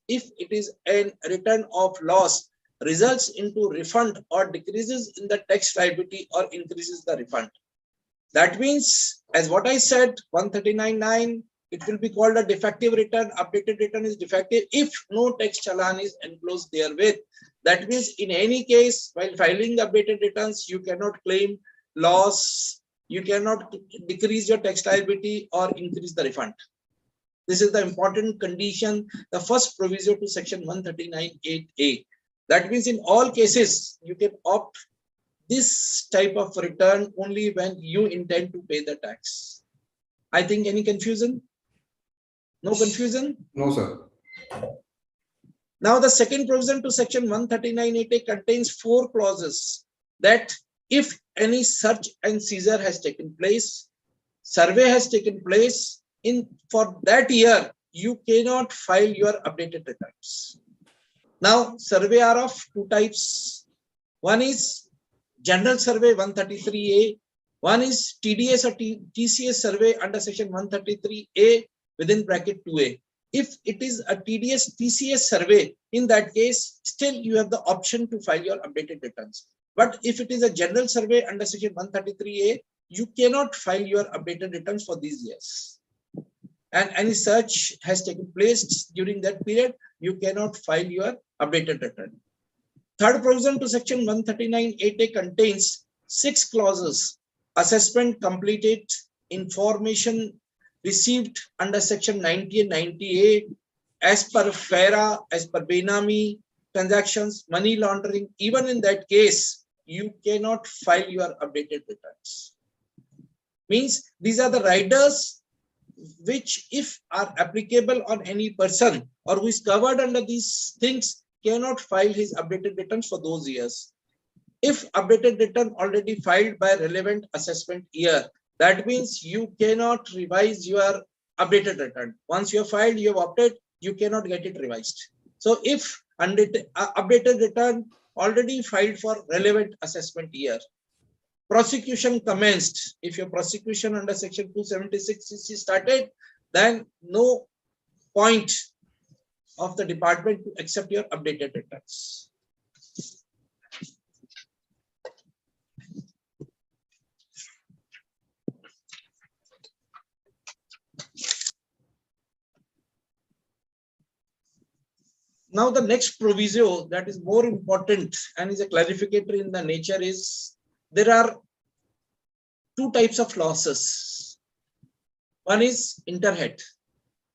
if it is a return of loss results into refund or decreases in the tax liability or increases the refund. That means, as what I said, 139.9, it will be called a defective return. Updated return is defective if no tax challan is enclosed therewith. That means in any case, while filing the updated returns, you cannot claim loss, you cannot decrease your tax liability or increase the refund. This is the important condition, the first proviso to section 139.8a. That means in all cases, you can opt this type of return only when you intend to pay the tax. I think any confusion? No confusion? No, sir. Now the second provision to section 139.8a contains 4 clauses that if any search and seizure has taken place, survey has taken place, for that year, you cannot file your updated returns. Now, survey are of 2 types. One is general survey 133A. One is TDS or TCS survey under section 133A within bracket 2A. If it is a TDS TCS survey, in that case, still you have the option to file your updated returns. But if it is a general survey under section 133A, you cannot file your updated returns for these years. And any search has taken place during that period, you cannot file your updated return. Third provision to section 139.8a contains 6 clauses. Assessment completed, information received under section 90 and 90A, as per FERA, as per Benami, transactions, money laundering. Even in that case, you cannot file your updated returns. Means these are the riders which, if are applicable on any person or who is covered under these things, cannot file his updated returns for those years. If updated return already filed by relevant assessment year, that means you cannot revise your updated return. Once you have filed, you have opted, you cannot get it revised. So if updated return already filed for relevant assessment year, prosecution commenced, if your prosecution under section 276 is started, then no point of the department to accept your updated returns. Now the next proviso that is more important and is a clarificatory in the nature is, there are 2 types of losses. One is interhead,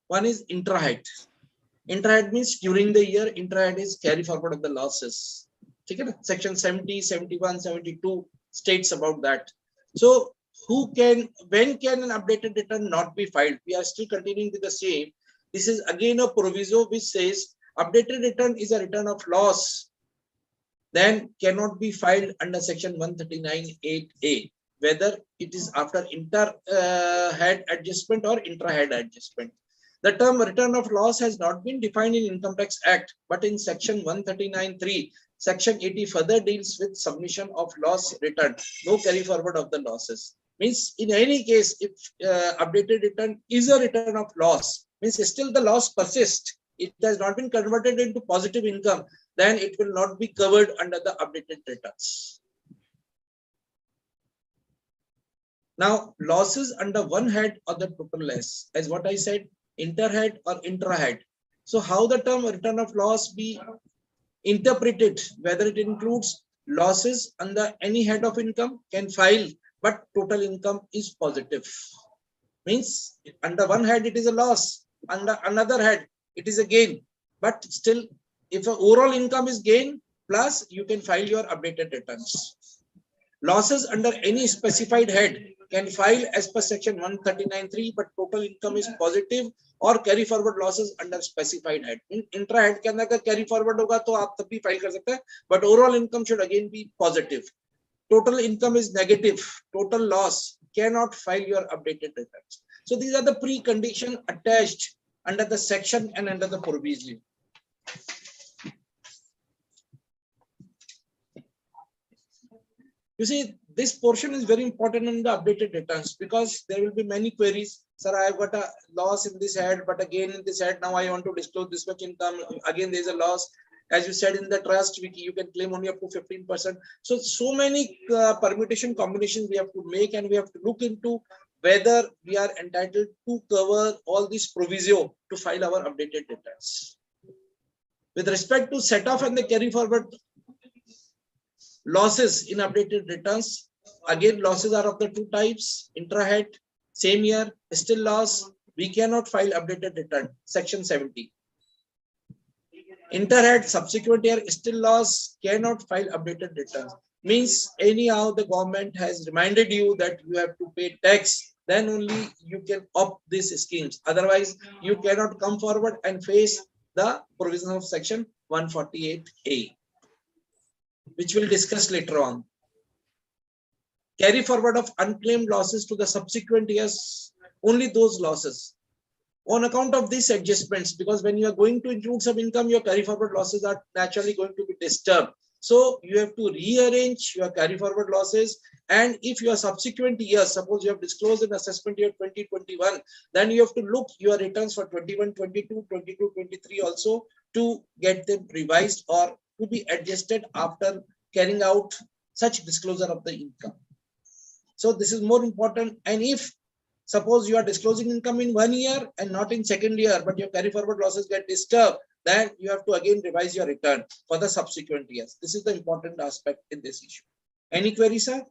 one is intrahead. Intrahead means during the year, intrahead is carry forward of the losses. Section 70, 71, 72 states about that. So when can an updated return not be filed? We are still continuing with the same. This is again a proviso which says updated return is a return of loss, then cannot be filed under section 139.8a, whether it is after inter-head adjustment or intra-head adjustment. The term return of loss has not been defined in Income Tax Act, but in section 139.3, section 80 further deals with submission of loss return, no carry forward of the losses. Means in any case, if updated return is a return of loss, means still the loss persists, it has not been converted into positive income, then it will not be covered under the updated returns. Now, losses under one head or the total less, as what I said, interhead or intrahead. So how the term return of loss be interpreted, whether it includes losses under any head of income, can file, but total income is positive. Means under one head it is a loss, under another head it is a gain, but still if the overall income is gain plus, you can file your updated returns. Losses under any specified head can file as per section 139.3, but total income is positive, or carry forward losses under specified head. In intra head के अंदर अगर carry forward होगा तो आप तब भी file कर सकते हैं, but overall income should again be positive. Total income is negative, total loss, cannot file your updated returns. So these are the preconditions attached under the section and under the provision. You see, this portion is very important in the updated returns because there will be many queries. sir, I have got a loss in this head, but again in this head, now I want to disclose this much income. Again, there is a loss. As you said in the trust, you can claim only up to 15%. So many permutation combinations we have to make, and we have to look into whether we are entitled to cover all these proviso to file our updated returns. With respect to set off and the carry forward losses in updated returns, again, losses are of the two types: intra-head, same year, still loss, we cannot file updated return, section 70. Inter-head, subsequent year, still loss, cannot file updated returns. Means anyhow the government has reminded you that you have to pay tax, then only you can opt these schemes. Otherwise, you cannot come forward and face the provision of section 148A, which we'll discuss later on. Carry forward of unclaimed losses to the subsequent years, only those losses. On account of these adjustments, because when you are going to include some income, your carry forward losses are naturally going to be disturbed. So you have to rearrange your carry forward losses. And if your subsequent years, suppose you have disclosed in assessment year 2021, then you have to look your returns for 21, 22, 22, 23 also to get them revised or to be adjusted after carrying out such disclosure of the income. So this is more important. And if suppose you are disclosing income in 1 year and not in second year, but your carry forward losses get disturbed, then you have to again revise your return for the subsequent years. This is the important aspect in this issue. Any query, sir?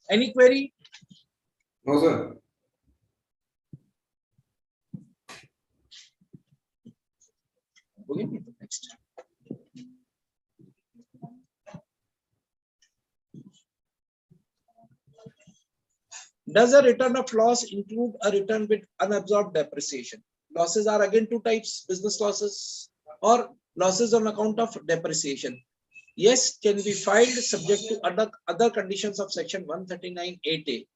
Any query? No, sir. Okay, next. Does a return of loss include a return with unabsorbed depreciation? Losses are again two types: business losses or losses on account of depreciation. Yes, can be filed subject to other conditions of section 139(8)(a).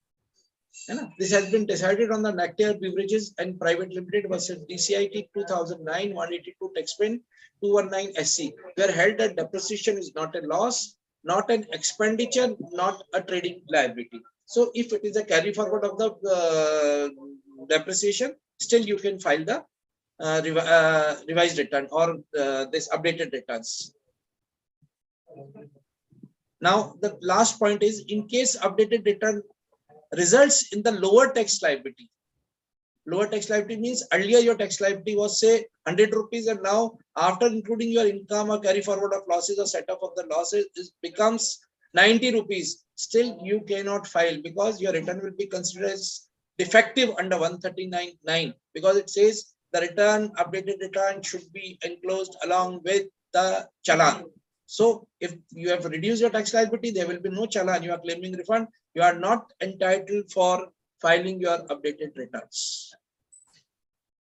This has been decided on the Nectar Beverages and Private Limited versus DCIT 2009 182 Taxpen 219 SC, where held that depreciation is not a loss, not an expenditure, not a trading liability. So if it is a carry forward of the depreciation, still you can file the revised return or this updated returns. Now the last point is, in case updated return results in the lower tax liability. Lower tax liability means earlier your tax liability was say 100 rupees, and now after including your income or carry forward of losses or set off of the losses, it becomes 90 rupees. Still you cannot file because your return will be considered as defective under 139(9), because it says the return, updated return should be enclosed along with the challan. So if you have reduced your tax liability, there will be no challan. You are claiming refund. You are not entitled for filing your updated returns.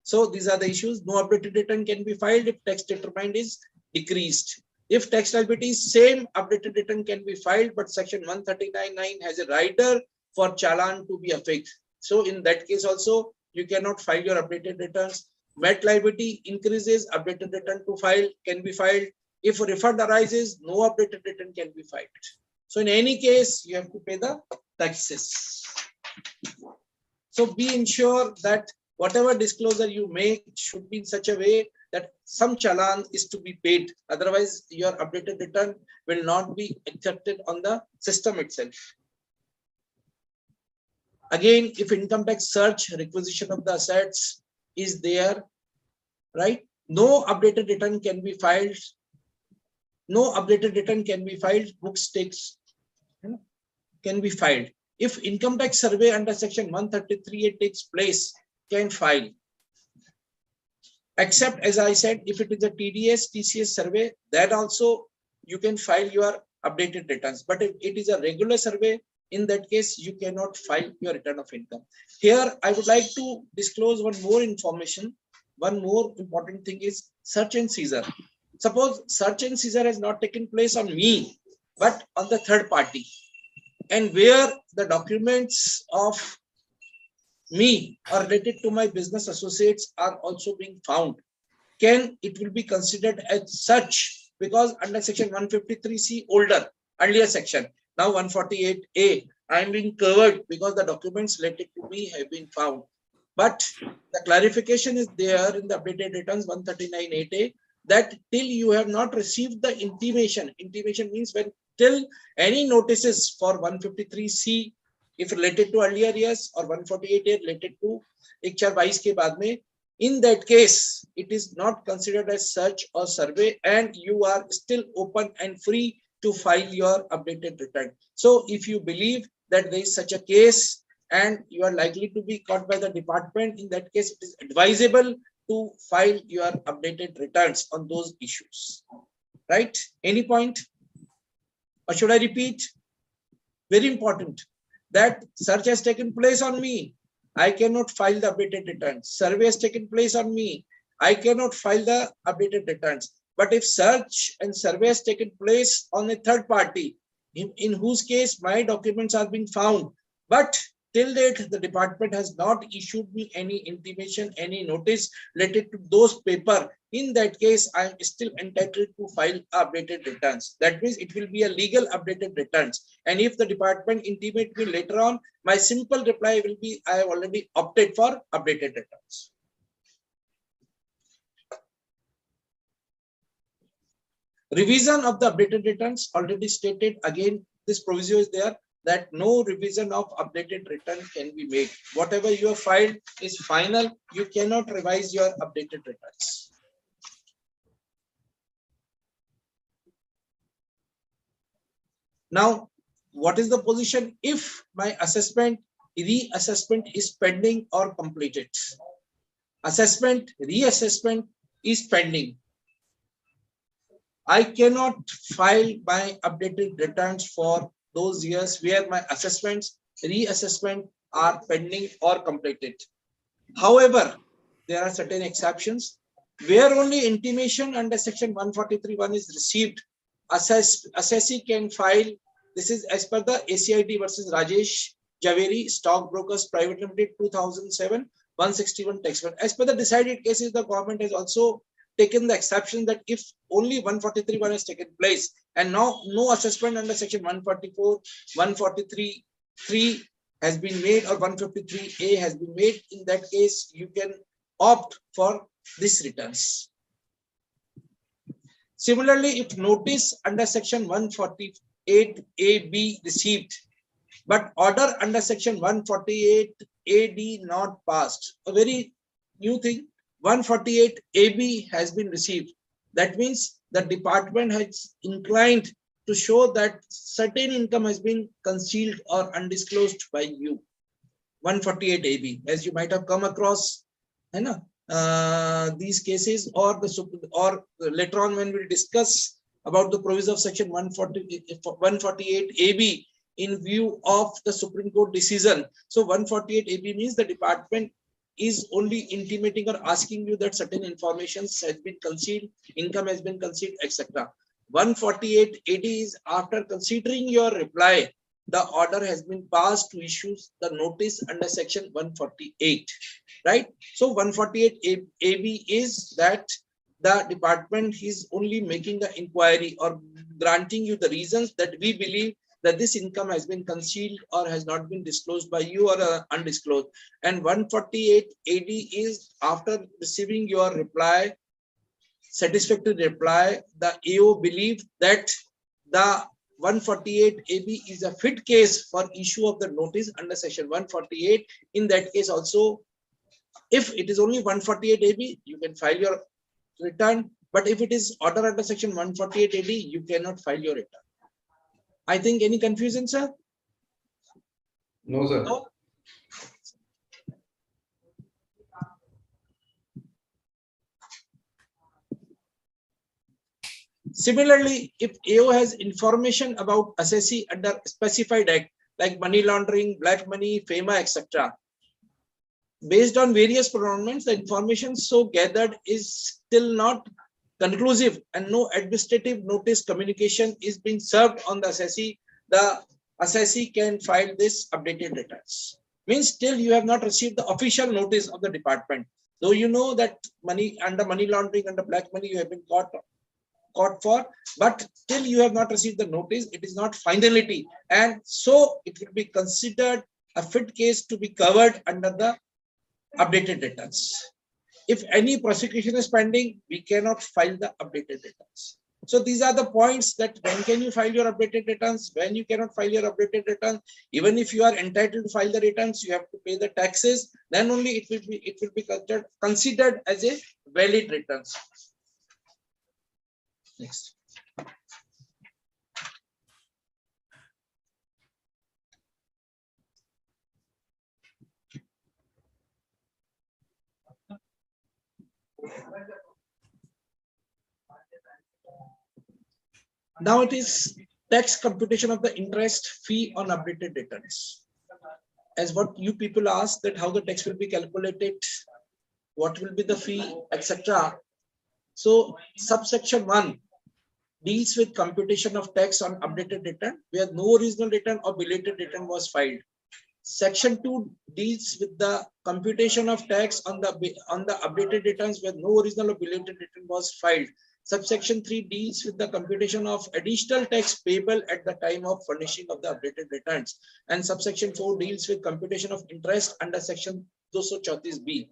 So these are the issues. No updated return can be filed if tax determined is decreased. If tax liability is same, updated return can be filed, but section 139(9) has a rider for challan to be affixed. So in that case also, you cannot file your updated returns. Met liability increases, updated return to file can be filed. If a refund arises, no updated return can be filed. So in any case, you have to pay the taxes. So be ensured that whatever disclosure you make should be in such a way that some challan is to be paid. Otherwise, your updated return will not be accepted on the system itself. Again, if income tax search, requisition of the assets is there, right? No updated return can be filed. No updated return can be filed. Books takes can be filed. If income tax survey under section 133 takes place, can file. Except, as I said, if it is a TDS, TCS survey, that also you can file your updated returns. But if it is a regular survey, in that case, you cannot file your return of income. Here, I would like to disclose one more information. One more important thing is search and seizure. Suppose search and seizure has not taken place on me, but on the third party, and where the documents of me or related to my business associates are also being found, can it will be considered as such, because under section 153C earlier section, now 148A, I'm being covered because the documents related to me have been found. But the clarification is there in the updated returns 139.8a that till you have not received the intimation means when till any notices for 153C if related to earlier years or 148A related to 1/22 के बाद में, in that case it is not considered as search or survey and you are still open and free to file your updated return. So if you believe that there is such a case and you are likely to be caught by the department, in that case, it is advisable to file your updated returns on those issues. Right? Any point? Or should I repeat? Very important that search has taken place on me. I cannot file the updated returns. Survey has taken place on me. I cannot file the updated returns. But if search and survey has taken place on a third party, in whose case my documents are being found, but till date, the department has not issued me any intimation, any notice related to those paper. In that case, I am still entitled to file updated returns. That means it will be a legal updated returns. And if the department intimate me later on, my simple reply will be, I have already opted for updated returns. Revision of the updated returns already stated. Again, this proviso is there that no revision of updated return can be made. Whatever you have filed is final. You cannot revise your updated returns. Now, what is the position if my assessment, reassessment is pending or completed? Assessment, reassessment is pending. I cannot file my updated returns for those years where my assessments, reassessment are pending or completed. However, there are certain exceptions where only intimation under section 143(1) is received. Assessee can file. This is as per the ACIT versus Rajesh Javeri Stockbrokers Private Limited 2007 161 text. As per the decided cases, the government has also taken the exception that if only 143(1) has taken place and now no assessment under section 144, 143(3) has been made or 153A has been made, in that case, you can opt for these returns. Similarly, if notice under section 148AB received, but order under section 148AD not passed, a very new thing, 148AB has been received. That means the department has inclined to show that certain income has been concealed or undisclosed by you. 148AB, as you might have come across, these cases, or later on when we discuss about the provision of section 148AB in view of the Supreme Court decision. So 148AB means the department is only intimating or asking you that certain information has been concealed, income has been concealed, etc. 148AD is after considering your reply, the order has been passed to issue the notice under section 148, right? So 148AB is that the department is only making the inquiry or granting you the reasons that we believe that this income has been concealed or has not been disclosed by you or undisclosed. And 148AD is after receiving your reply, satisfactory reply, the AO believed that the 148AB is a fit case for issue of the notice under section 148. In that case also, if it is only 148AB, you can file your return. But if it is order under section 148AD, you cannot file your return. I think any confusion, sir? No, sir. No? Similarly, if AO has information about assessee under specified act like money laundering, black money, FEMA, etc., based on various pronouncements, the information so gathered is still not conclusive and no administrative notice communication is being served on the assessee, the assessee can file this updated returns. Means still you have not received the official notice of the department. Though you know that money under money laundering, under black money, you have been caught caught for, but till you have not received the notice, it is not finality, and so it will be considered a fit case to be covered under the updated returns. If any prosecution is pending, we cannot file the updated returns. So these are the points that when can you file your updated returns, when you cannot file your updated returns. Even if you are entitled to file the returns, you have to pay the taxes. Then only it will be considered as a valid returns. Next. Now it is tax computation of the interest fee on updated returns. As what you people ask, that how the tax will be calculated, what will be the fee, etc. So subsection 1 deals with computation of tax on updated return where no original return or belated return was filed. Section 2 deals with the computation of tax on the updated returns where no original or belated return was filed. Subsection 3 deals with the computation of additional tax payable at the time of furnishing of the updated returns. And subsection 4 deals with computation of interest under section 234B.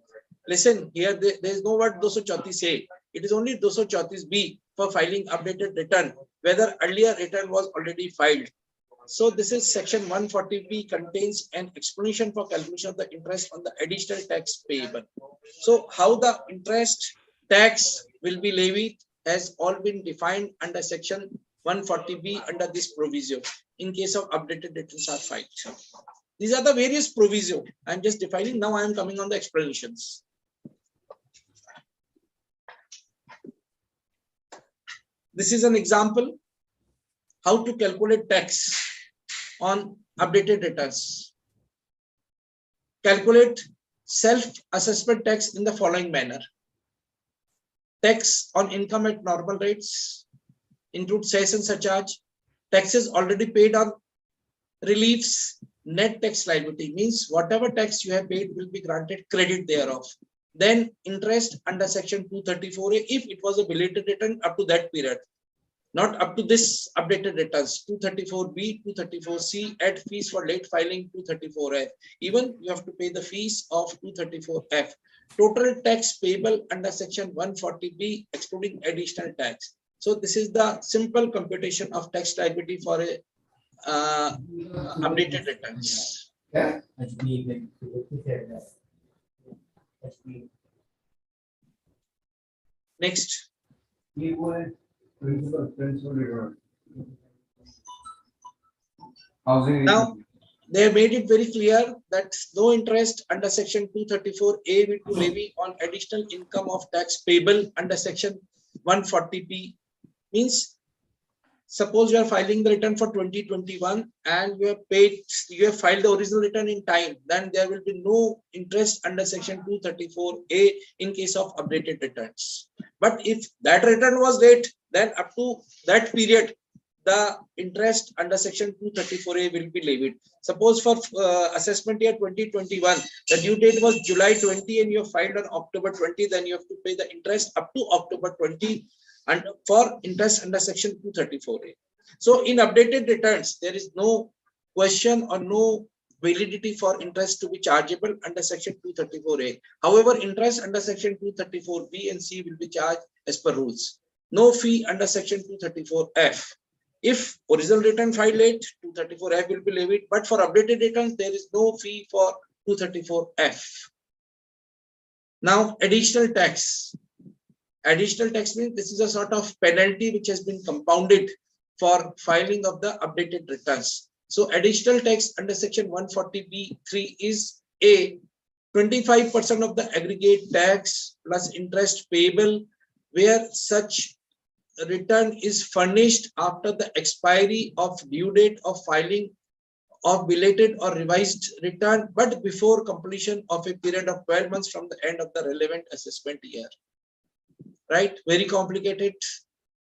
Listen, here there is no word 234A. It is only 234B for filing updated return, whether earlier return was already filed. So this is section 140B contains an explanation for calculation of the interest on the additional tax payable. So how the interest tax will be levied has all been defined under section 140B under this proviso in case of updated returns are filed. These are the various proviso. I'm just defining. Now I am coming on the explanations. This is an example how to calculate tax on updated returns. Calculate self-assessment tax in the following manner. Tax on income at normal rates, include cess and surcharge. Taxes already paid on reliefs, net tax liability means whatever tax you have paid will be granted credit thereof. Then interest under section 234A if it was a belated return up to that period. Not up to this updated returns, 234B, 234C, add fees for late filing 234F. Even you have to pay the fees of 234F. Total tax payable under section 140B, excluding additional tax. So this is the simple computation of tax liability for a updated returns. Yeah. Next. Now, they have made it very clear that no interest under section 234A will be levy on additional income of tax payable under section 140B. Means, suppose you are filing the return for 2021 and you have filed the original return in time, then there will be no interest under section 234A in case of updated returns. But if that return was late, then up to that period, the interest under section 234A will be levied. Suppose for assessment year 2021, the due date was July 20 and you have filed on October 20, then you have to pay the interest up to October 20 and for interest under section 234A. So in updated returns, there is no question or no validity for interest to be chargeable under section 234A. However, interest under section 234B and C will be charged as per rules. No fee under section 234F. If original return filed late, 234F will be levied, but for updated returns, there is no fee for 234F. Now, additional tax. Additional tax means this is a sort of penalty which has been compounded for filing of the updated returns. So additional tax under section 140B3 is A, 25% of the aggregate tax plus interest payable where such return is furnished after the expiry of due date of filing of belated or revised return, but before completion of a period of 12 months from the end of the relevant assessment year. Right? Very complicated.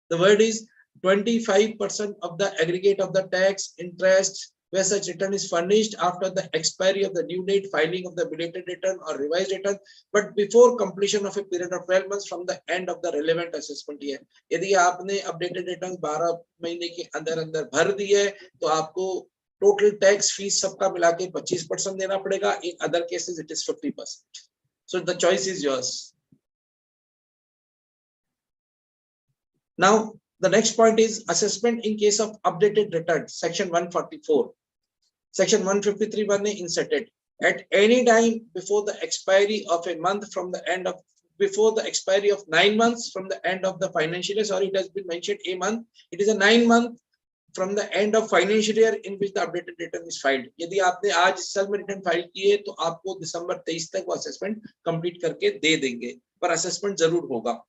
The word is 25% of the aggregate of the tax, interest, where such return is furnished after the expiry of the due date, filing of the belated return or revised return, but before completion of a period of 12 months from the end of the relevant assessment year. यदि आपने updated returns 12 महीने के अंदर अंदर भर दिए तो आपको total tax fees सबका मिला के 25% देना पड़ेगा. In other cases it is 50%. So the choice is yours. Now the next point is assessment in case of updated returns, section 144. Section 153 one inserted. At any time before the expiry of a month from the end of, before the expiry of 9 months from the end of the financial year, sorry, it has been mentioned a month, it is a 9 month from the end of financial year in which the updated return is filed. यदि आपने आज इस साल में return file किए तो आपको दिसंबर 23 तक वो असेसमेंट कंप्लीट करके दे देंगे, पर असेसमेंट जरूर होगा.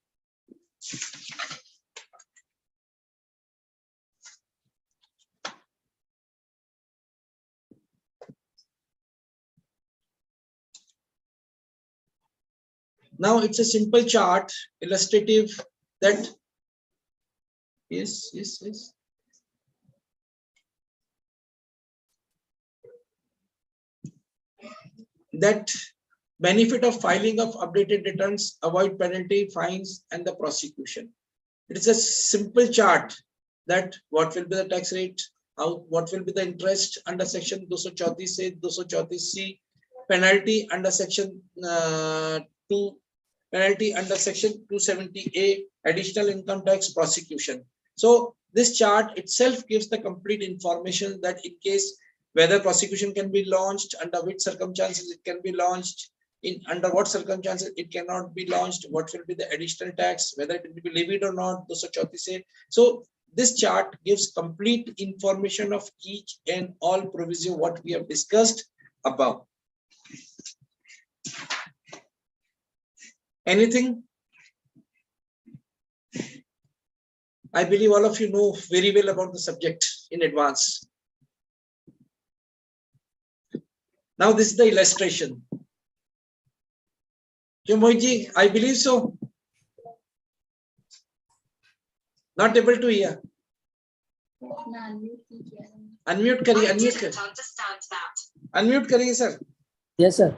Now it's a simple chart, illustrative, that yes. That benefit of filing of updated returns, avoid penalty, fines, and the prosecution. It is a simple chart that what will be the tax rate, what will be the interest under section 234 234C, penalty under section 2, penalty under section 270A, additional income tax, prosecution. So this chart itself gives the complete information that in case whether prosecution can be launched, under which circumstances it can be launched, in under what circumstances it cannot be launched, what will be the additional tax, whether it will be levied or not. So this chart gives complete information of each and all provision what we have discussed above. Anything? I believe all of you know very well about the subject in advance. Now this is the illustration. Mohitji, I believe so. Not able to hear. Unmute kariye, unmute kariye sir. Yes sir.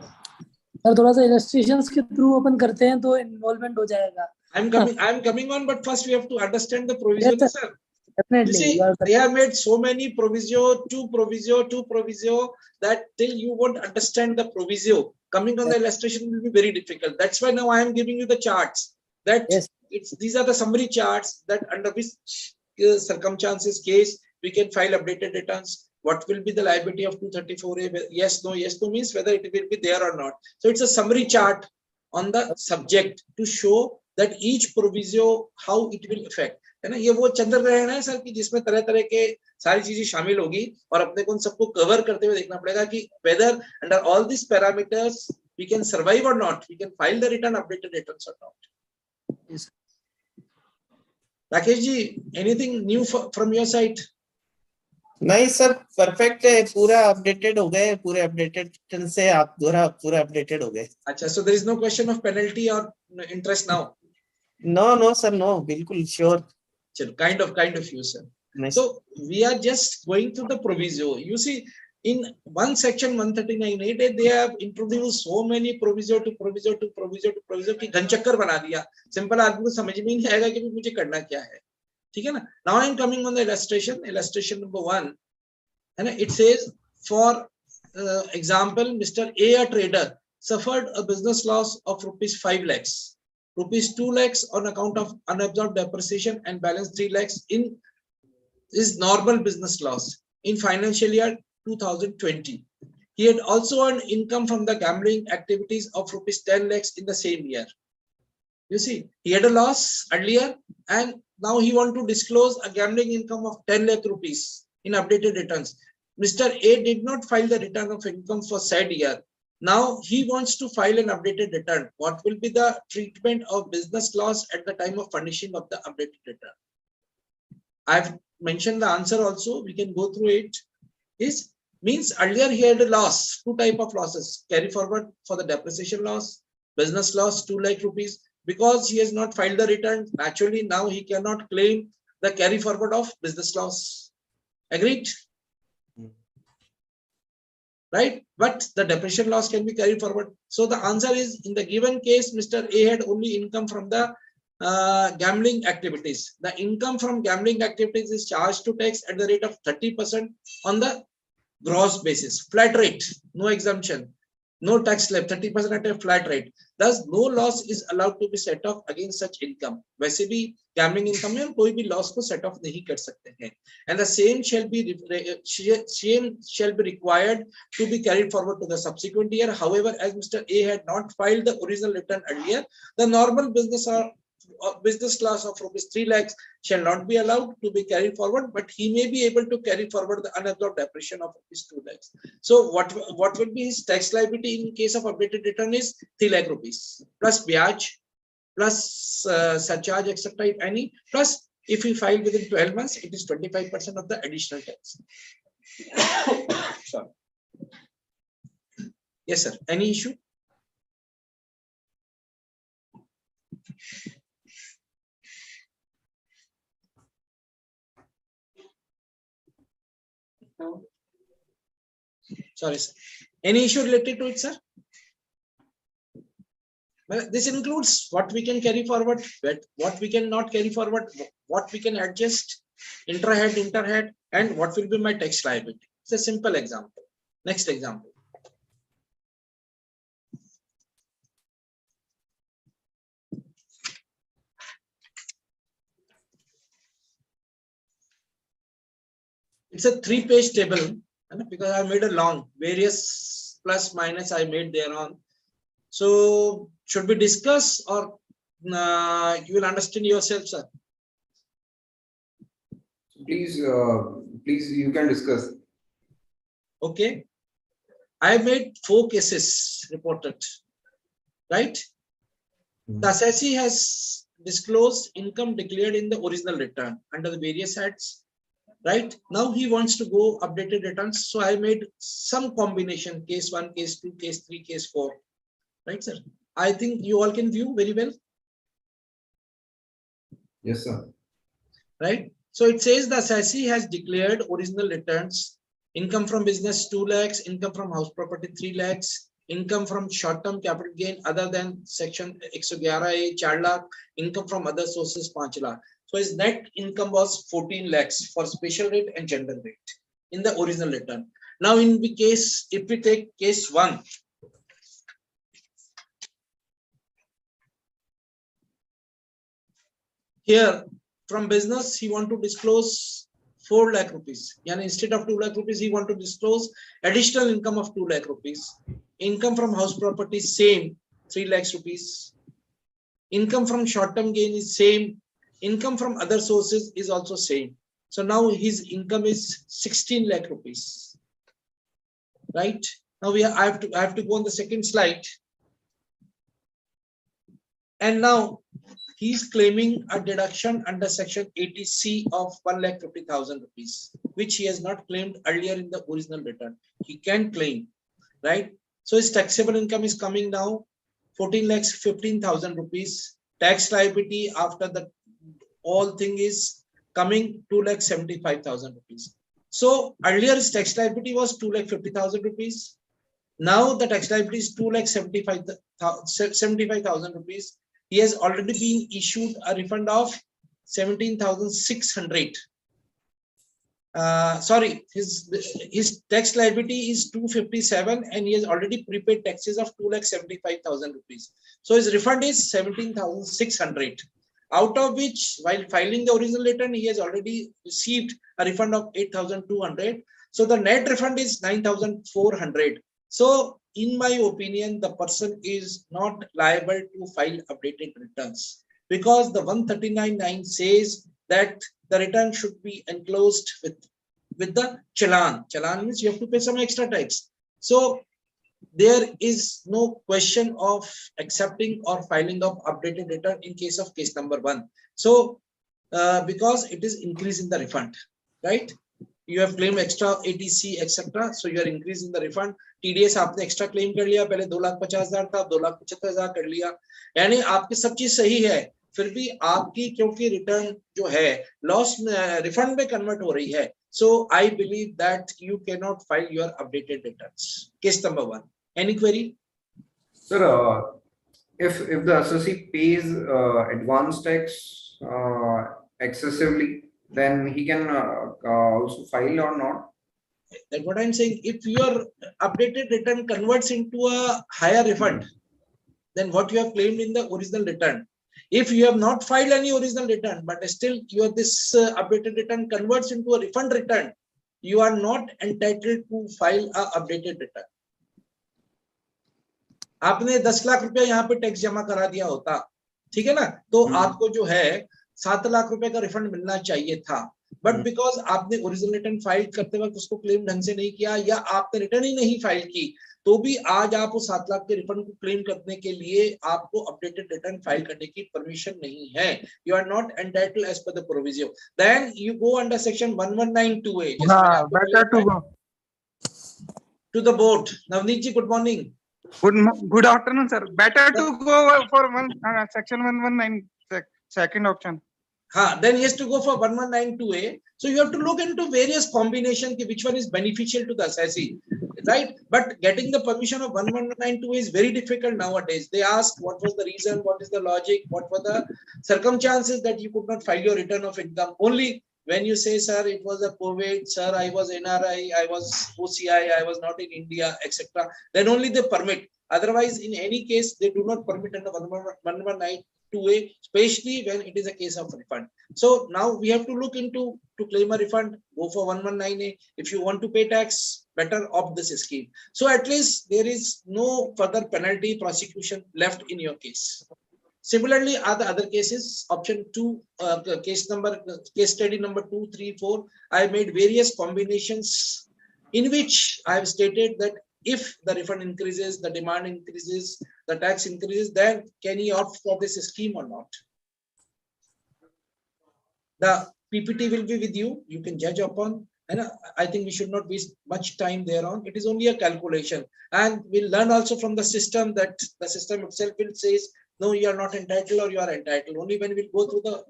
Sir थोड़ा सा illustrations के through open करते हैं तो involvement हो जाएगा. I'm coming on, but first we have to understand the provision, Yes, sir. Definitely. You see, they have made so many proviso, two proviso, that till you won't understand the proviso, coming on the illustration will be very difficult. That's why now I am giving you the charts. That Yes. These are the summary charts that under which circumstances case we can file updated returns. What will be the liability of 234A? Yes, no means whether it will be there or not. So it's a summary chart on the subject to show that each proviso how it will affect. है ना, ये वो चंद्र ग्रहण है sir कि जिसमें तरह तरह के सारी चीजें शामिल होगी और अपने को उन सबको कवर करते हुए देखना पड़ेगा कि whether under all these parameters we can survive or not, we can file the return, updated returns or not. Yes. Rakesh ji, anything new from your side? नहीं सर, परफेक्ट है, पूरा अपडेटेड हो गए, पूरे अपडेटेड से आप पूरा updated हो गए. अच्छा, so there is no question of penalty or interest now? No sir, no, बिल्कुल sure. Kind of you, sir. Nice. So we are just going through the proviso. You see, in one section 139.8 they have introduced so many proviso to proviso की घनचक्कर बना दिया. Simple आदमी को समझ में नहीं आएगा कि मुझे करना क्या है. ठीक है ना? Now I am coming on the illustration number 1, and it says for example, Mr. A, a trader, suffered a business loss of rupees 5 lakhs, rupees 2 lakhs on account of unabsorbed depreciation, and balance 3 lakhs in his normal business loss in financial year 2020. He had also earned income from the gambling activities of rupees 10 lakhs in the same year. You see, he had a loss earlier and now he wants to disclose a gambling income of 10 lakh rupees in updated returns. Mr. A did not file the return of income for said year. Now he wants to file an updated return. What will be the treatment of business loss at the time of furnishing of the updated return? I've mentioned the answer also. We can go through it. Is means earlier he had a loss, 2 types of losses, carry forward for the depreciation loss, business loss 2 lakh rupees. Because he has not filed the return, naturally now he cannot claim the carry forward of business loss. Agreed? right? But the depreciation loss can be carried forward. So the answer is, in the given case, Mr. A had only income from the gambling activities. The income from gambling activities is charged to tax at the rate of 30% on the gross basis, flat rate, no exemption, no tax slab, 30% at a flat rate. Thus, no loss is allowed to be set off against such income. वैसे भी gambling income में कोई भी loss को set off नहीं कर सकते हैं. And the same shall be required to be carried forward to the subsequent year. However, as Mr. A had not filed the original return earlier, the normal business class of rupees 3 lakhs shall not be allowed to be carried forward, but he may be able to carry forward the unabsorbed depreciation of rupees 2 lakhs. So what will be his tax liability in case of updated return is 3 lakh rupees plus byaj plus surcharge, etc. if any, plus if he filed within 12 months, it is 25% of the additional tax. Sorry. Yes, sir. Any issue? No. Sorry, sir. Any issue related to it, sir? Well, this includes what we can carry forward, what we cannot carry forward, what we can adjust, intra-head, inter-head, and what will be my tax liability. It's a simple example. Next example. It's a 3-page table, because I made a long, various plus minus I made thereon. So should we discuss, or you will understand yourself, sir? Please, you can discuss. Okay. I made 4 cases reported, right? The assessee has disclosed income declared in the original return under the various heads. Right now he wants to go updated returns, so I made some combination, case 1, case 2, case 3, case 4. Right, sir? I think you all can view very well. Yes, sir. Right. So it says the assessee has declared original returns: income from business 2 lakhs, income from house property 3 lakhs, income from short-term capital gain other than section 111A 4 lakh, income from other sources 5 lakh. So his net income was 14 lakhs for special rate and general rate in the original return. Now in the case, if we take case 1, here from business he want to disclose 4 lakh rupees. And instead of 2 lakh rupees, he want to disclose additional income of 2 lakh rupees. Income from house property same, 3 lakhs rupees. Income from short-term gain is same. Income from other sources is also same. So now his income is 16 lakh rupees. Right? Now I have to go on the second slide. And now he's claiming a deduction under section 80C of 1,50,000 rupees, which he has not claimed earlier in the original return. He can claim, right? So his taxable income is coming now 14,15,000 rupees. Tax liability after the all thing is coming 2,75,000 rupees. So earlier his tax liability was 2,50,000 rupees. Now the tax liability is 2,75,000 rupees. He has already been issued a refund of 17,600. Sorry, his tax liability is 257 and he has already prepaid taxes of 2,75,000 rupees. So his refund is 17,600. Out of which, while filing the original return, he has already received a refund of 8,200. So the net refund is 9,400. So in my opinion, the person is not liable to file updated returns, because the 139(9) says that the return should be enclosed with the challan. Challan means you have to pay some extra tax. So there is no question of accepting or filing of updated return in case of case number 1. So because it is increase in the refund, right? You have claimed extra ATC, etc. So you are increasing the refund. TDS आपने extra claim कर लिया, पहले 2,50,000 था, 2,75,000 कर लिया. यानी आपकी सब चीज सही है, फिर भी आपकी क्योंकि रिटर्न जो है लॉस रिफंड में कन्वर्ट हो रही है, So I believe that you cannot file your updated returns. Case number 1. Any query? Sir, if the associate pays advance tax excessively, then he can also file or not? That's what I'm saying. If your updated return converts into a higher refund than what you have claimed in the original return, if you have not filed any original return, but still your this updated return converts into a refund return, you are not entitled to file a updated return. आपने 10 लाख रुपया यहाँ पे tax जमा करा दिया होता, ठीक है ना, तो आपको जो है 7 लाख रुपए का रिफंड मिलना चाहिए था, बट बिकॉज आपने ओरिजिनल रिटर्न फाइल करते वक्त उसको क्लेम ढंग से नहीं किया या आपने रिटर्न ही नहीं फाइल की, तो भी आज आप उस 7 लाख के रिफंड को क्लेम करने के लिए आपको अपडेटेड रिटर्न फाइल करने की परमिशन नहीं है. You are not entitled as per the provision. Then you go under section 1192A. Better to go. To the board. Navneet ji, good morning. Good afternoon, sir. Better to go for section 119 second option. Then he has to go for 1192A. So you have to look into various combinations, which one is beneficial to the assessee, right? But getting the permission of 1192A is very difficult nowadays. They ask what was the reason, what is the logic, what were the circumstances that you could not file your return of income. Only when you say, sir, it was a COVID, sir, I was NRI, I was OCI, I was not in India, etc., then only they permit. Otherwise, in any case, they do not permit under 1192A, especially when it is a case of refund. So now we have to look into to claim a refund, go for 119A. If you want to pay tax, better opt this scheme. So at least there is no further penalty prosecution left in your case. Similarly, are the other cases, option 2, case study number 2, 3, 4, I made various combinations in which I have stated that if the refund increases, the demand increases, the tax increases, then can he opt for this scheme or not? The PPT will be with you. You can judge upon, and I think we should not waste much time thereon. It is only a calculation, and we'll learn also from the system that the system itself will say, no, you are not entitled or you are entitled. Only when we go through the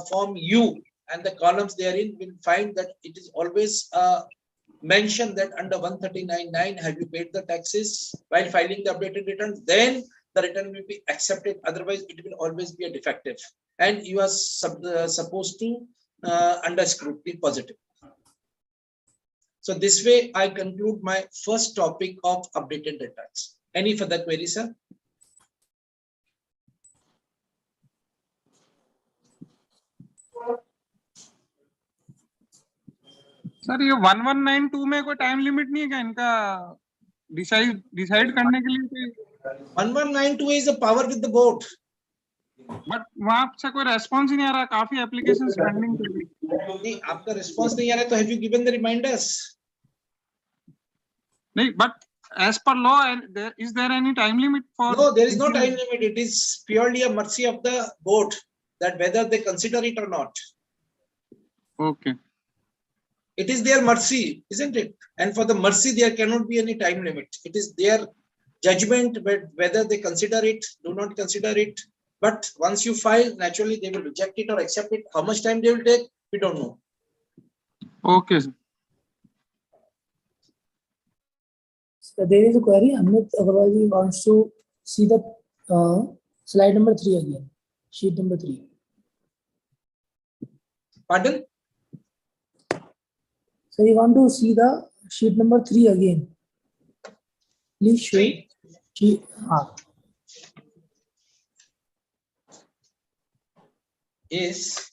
form U and the columns therein, we'll find that it is always mentioned that under 139.9, have you paid the taxes while filing the updated return? Then the return will be accepted. Otherwise, it will always be a defective, and you are supposed to under scrutiny positive. So this way, I conclude my first topic of updated returns. Any further queries, sir? Sir ये 1192 में कोई time limit नहीं है क्या इनका decide करने के लिए? 1192 is a power with the board. But वहां से कोई रेस्पॉन्स ही नहीं आ रहा, काफी एप्लीकेशंस पेंडिंग चल रही नहीं, आपका रिस्पांस नहीं आ रहा है तो have you given the reminders? नहीं, but as per law, is there any time limit for? No, there is no time limit. It is purely a mercy of the board that whether they consider it or not. Okay. It is their mercy, isn't it? And for the mercy, there cannot be any time limit. It is their judgment whether they consider it, do not consider it. But once you file, naturally they will reject it or accept it. How much time they will take, we don't know. Okay, sir. So there is a query. Amit Agarwal wants to see the slide number 3 again, sheet number 3. Pardon? So you want to see the sheet number 3 again. Please show. Sheet, This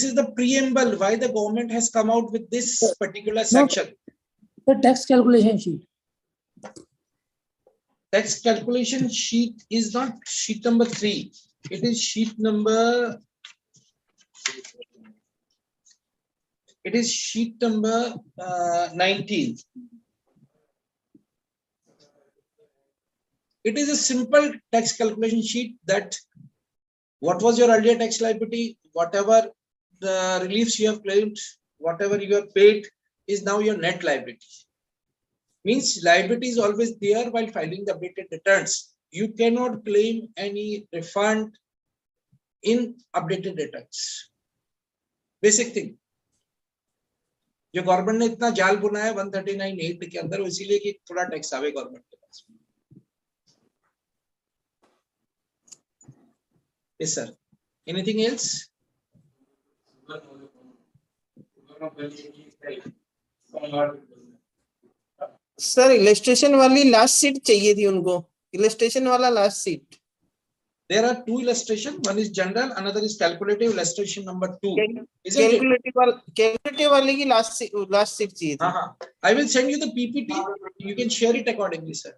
is the preamble why the government has come out with this particular section. The tax calculation sheet. Tax calculation sheet is not sheet number 3. It is sheet number. It is sheet number 19. It is a simple tax calculation sheet that what was your earlier tax liability, whatever the reliefs you have claimed, whatever you have paid is now your net liability. Means liability is always there while filing the updated returns. You cannot claim any refund in updated returns. Basic thing. जो government ने इतना जाल बुना है 139(8) के अंदर, इसीलिए कि थोड़ा टैक्स आवे गवर्नमेंट के पास. Yes, sir. Anything else? Sir illustration वाली लास्ट सीट चाहिए थी उनको, इलस्ट्रेशन वाला last seat. There are two illustration. One is general, another is calculative illustration number 2. Isn't it? Calculative वाले की लास्ट सीट चाहिए थी. I will send you the PPT. You can share it accordingly, sir.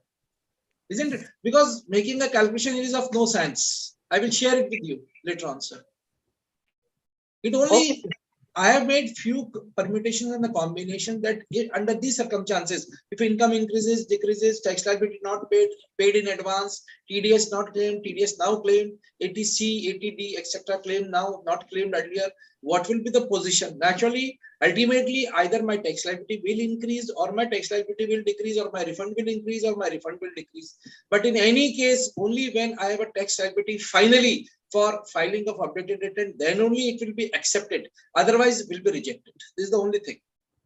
Isn't it? Because making a calculation is of no sense. I will share it with you later on, sir. It only, okay. I have made few permutations and the combination that under these circumstances, if income increases, decreases, tax liability not paid in advance, TDS not claimed, TDS now claimed, ATC, ATD, etc. claimed now, not claimed earlier, what will be the position? Naturally, ultimately, either my tax liability will increase or my tax liability will decrease, or my refund will increase or my refund will decrease. But in any case, only when I have a tax liability finally for filing of updated return, then only it will be accepted. Otherwise, it will be rejected. This is the only thing.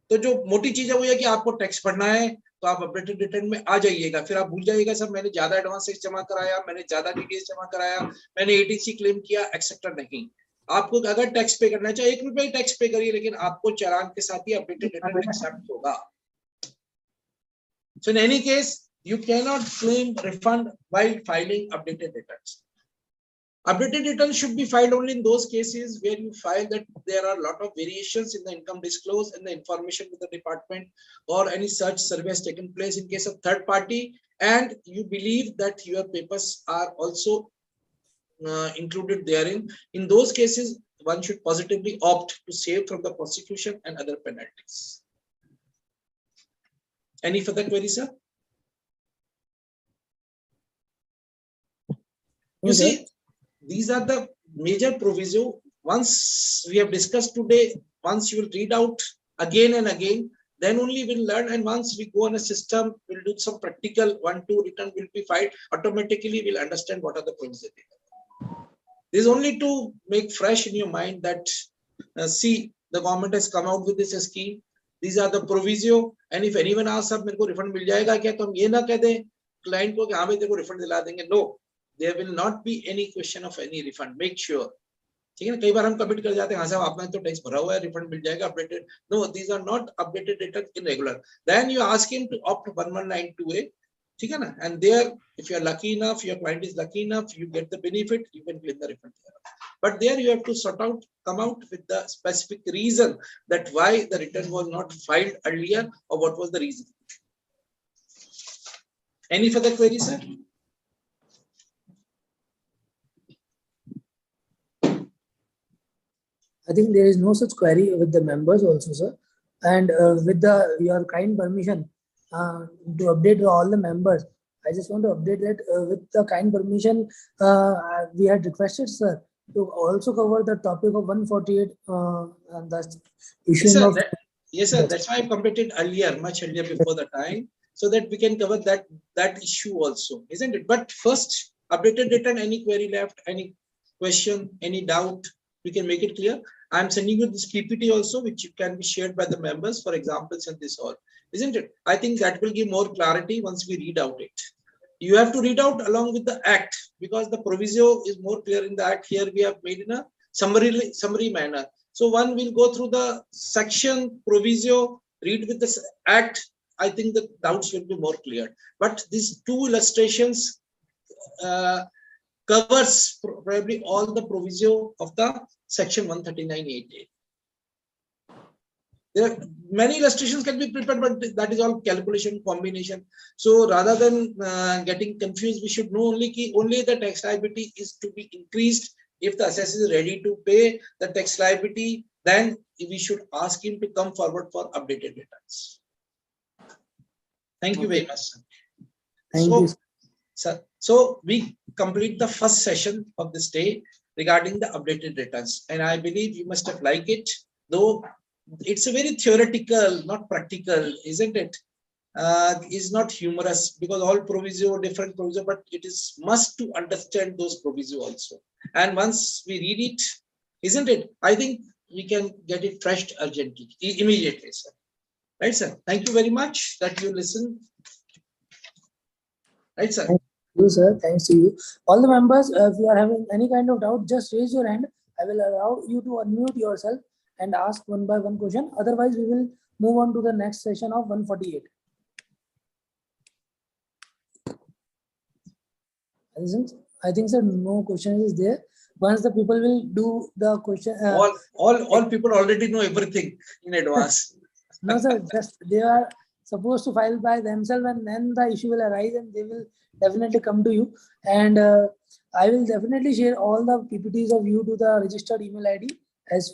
तो जो मोटी चीज है वो है कि आपको tax भरना है तो आप अपडेटेड रिटर्न में आ जाइएगा, फिर आप भूल जाइएगा सब मैंने ज्यादा एडवांस टैक्स जमा कराया, मैंने ज्यादा टीडीएस जमा कराया, मैंने एटीसी क्लेम किया, एक्सेट्रा. नहीं, आपको अगर टैक्स पे करना है चाहे 1 रुपया ही टैक्स पे करिए, लेकिन आपको चालान के साथ ही अपडेटेड रिटर्न एक्सेप्ट होगा. So in any case, you cannot claim refund while filing updated returns. Updated returns should be filed only in those cases where you file that there are a lot of variations in the income disclosed and the information with the department, or any such survey has taken place in case of third party, and you believe that your papers are also included therein. In those cases, one should positively opt to save from the prosecution and other penalties. Any further queries, sir? You see, these are the major proviso. Once we have discussed today, once you will read out again and again, then only we'll learn. And once we go on a system, we'll do some practical 1-2 return will be filed. Automatically, we'll understand what are the provisions. This is only to make fresh in your mind that see, the government has come out with this scheme. These are the proviso. And if anyone asks, "Sir, मेरे को refund मिल जाएगा क्या?" तो हम ये ना कह दें client को कि हाँ भाई तेरे को refund दिला देंगे. No. There will not be any question of any refund. Make sure. ठीक है ना, कई बार हम कमिट कर जाते हैं, हाँ साहब आपने तो टैक्स भरा हुआ है, रिफंड मिल जाएगा, updated. No, these are not updated returns in regular. Then you ask him to opt 1192A. ठीक है ना, and there, if you are lucky enough, your client is lucky enough, you get the benefit, you can claim the refund. But there you have to come out with the specific reason that why the return was not filed earlier, or what was the reason. Any further queries, sir? I think there is no such query with the members also, sir. And with your kind permission to update all the members, I just want to update that with the kind permission, we had requested, sir, to also cover the topic of 148 and the issue of. Yes, sir. That's why I completed earlier, much earlier before the time, so that we can cover that issue also, isn't it? But first, updated return. Any query left? Any question? Any doubt? We can make it clear. I'm sending you this PPT also, which can be shared by the members for examples and this all, isn't it? I think that will give more clarity once we read out it. You have to read out along with the act, because the proviso is more clear in the act. Here we have made in a summary manner. So one will go through the section proviso, read with the act. I think the doubts will be more clear. But these two illustrations covers probably all the proviso of the section 139(8). There are many illustrations can be prepared, but that is all calculation combination. So rather than getting confused, we should know only the tax liability is to be increased if the assessor is ready to pay the tax liability. Then we should ask him to come forward for updated returns. Thank you very much, sir. Thank you, sir. So we complete the first session of this day regarding the updated returns, and I believe you must have liked it, though it's a very theoretical, not practical, isn't it? is not humorous, because all proviso, different proviso, but it is must to understand those proviso also. And once we read it, isn't it? I think we can get it freshed urgently, immediately, sir. Right, sir? Thank you very much that you listen. Right, sir? Thank you, sir. Thanks to you. All the members, if you are having any kind of doubt, just raise your hand. I will allow you to unmute yourself and ask one by one question. Otherwise, we will move on to the next session of 148. I think, sir, no question is there. Once the people will do the question. All people already know everything in advance. No, sir, just they are supposed to file by themselves, and then the issue will arise and they will definitely come to you. And I will definitely share all the PPTs of you to the registered email ID as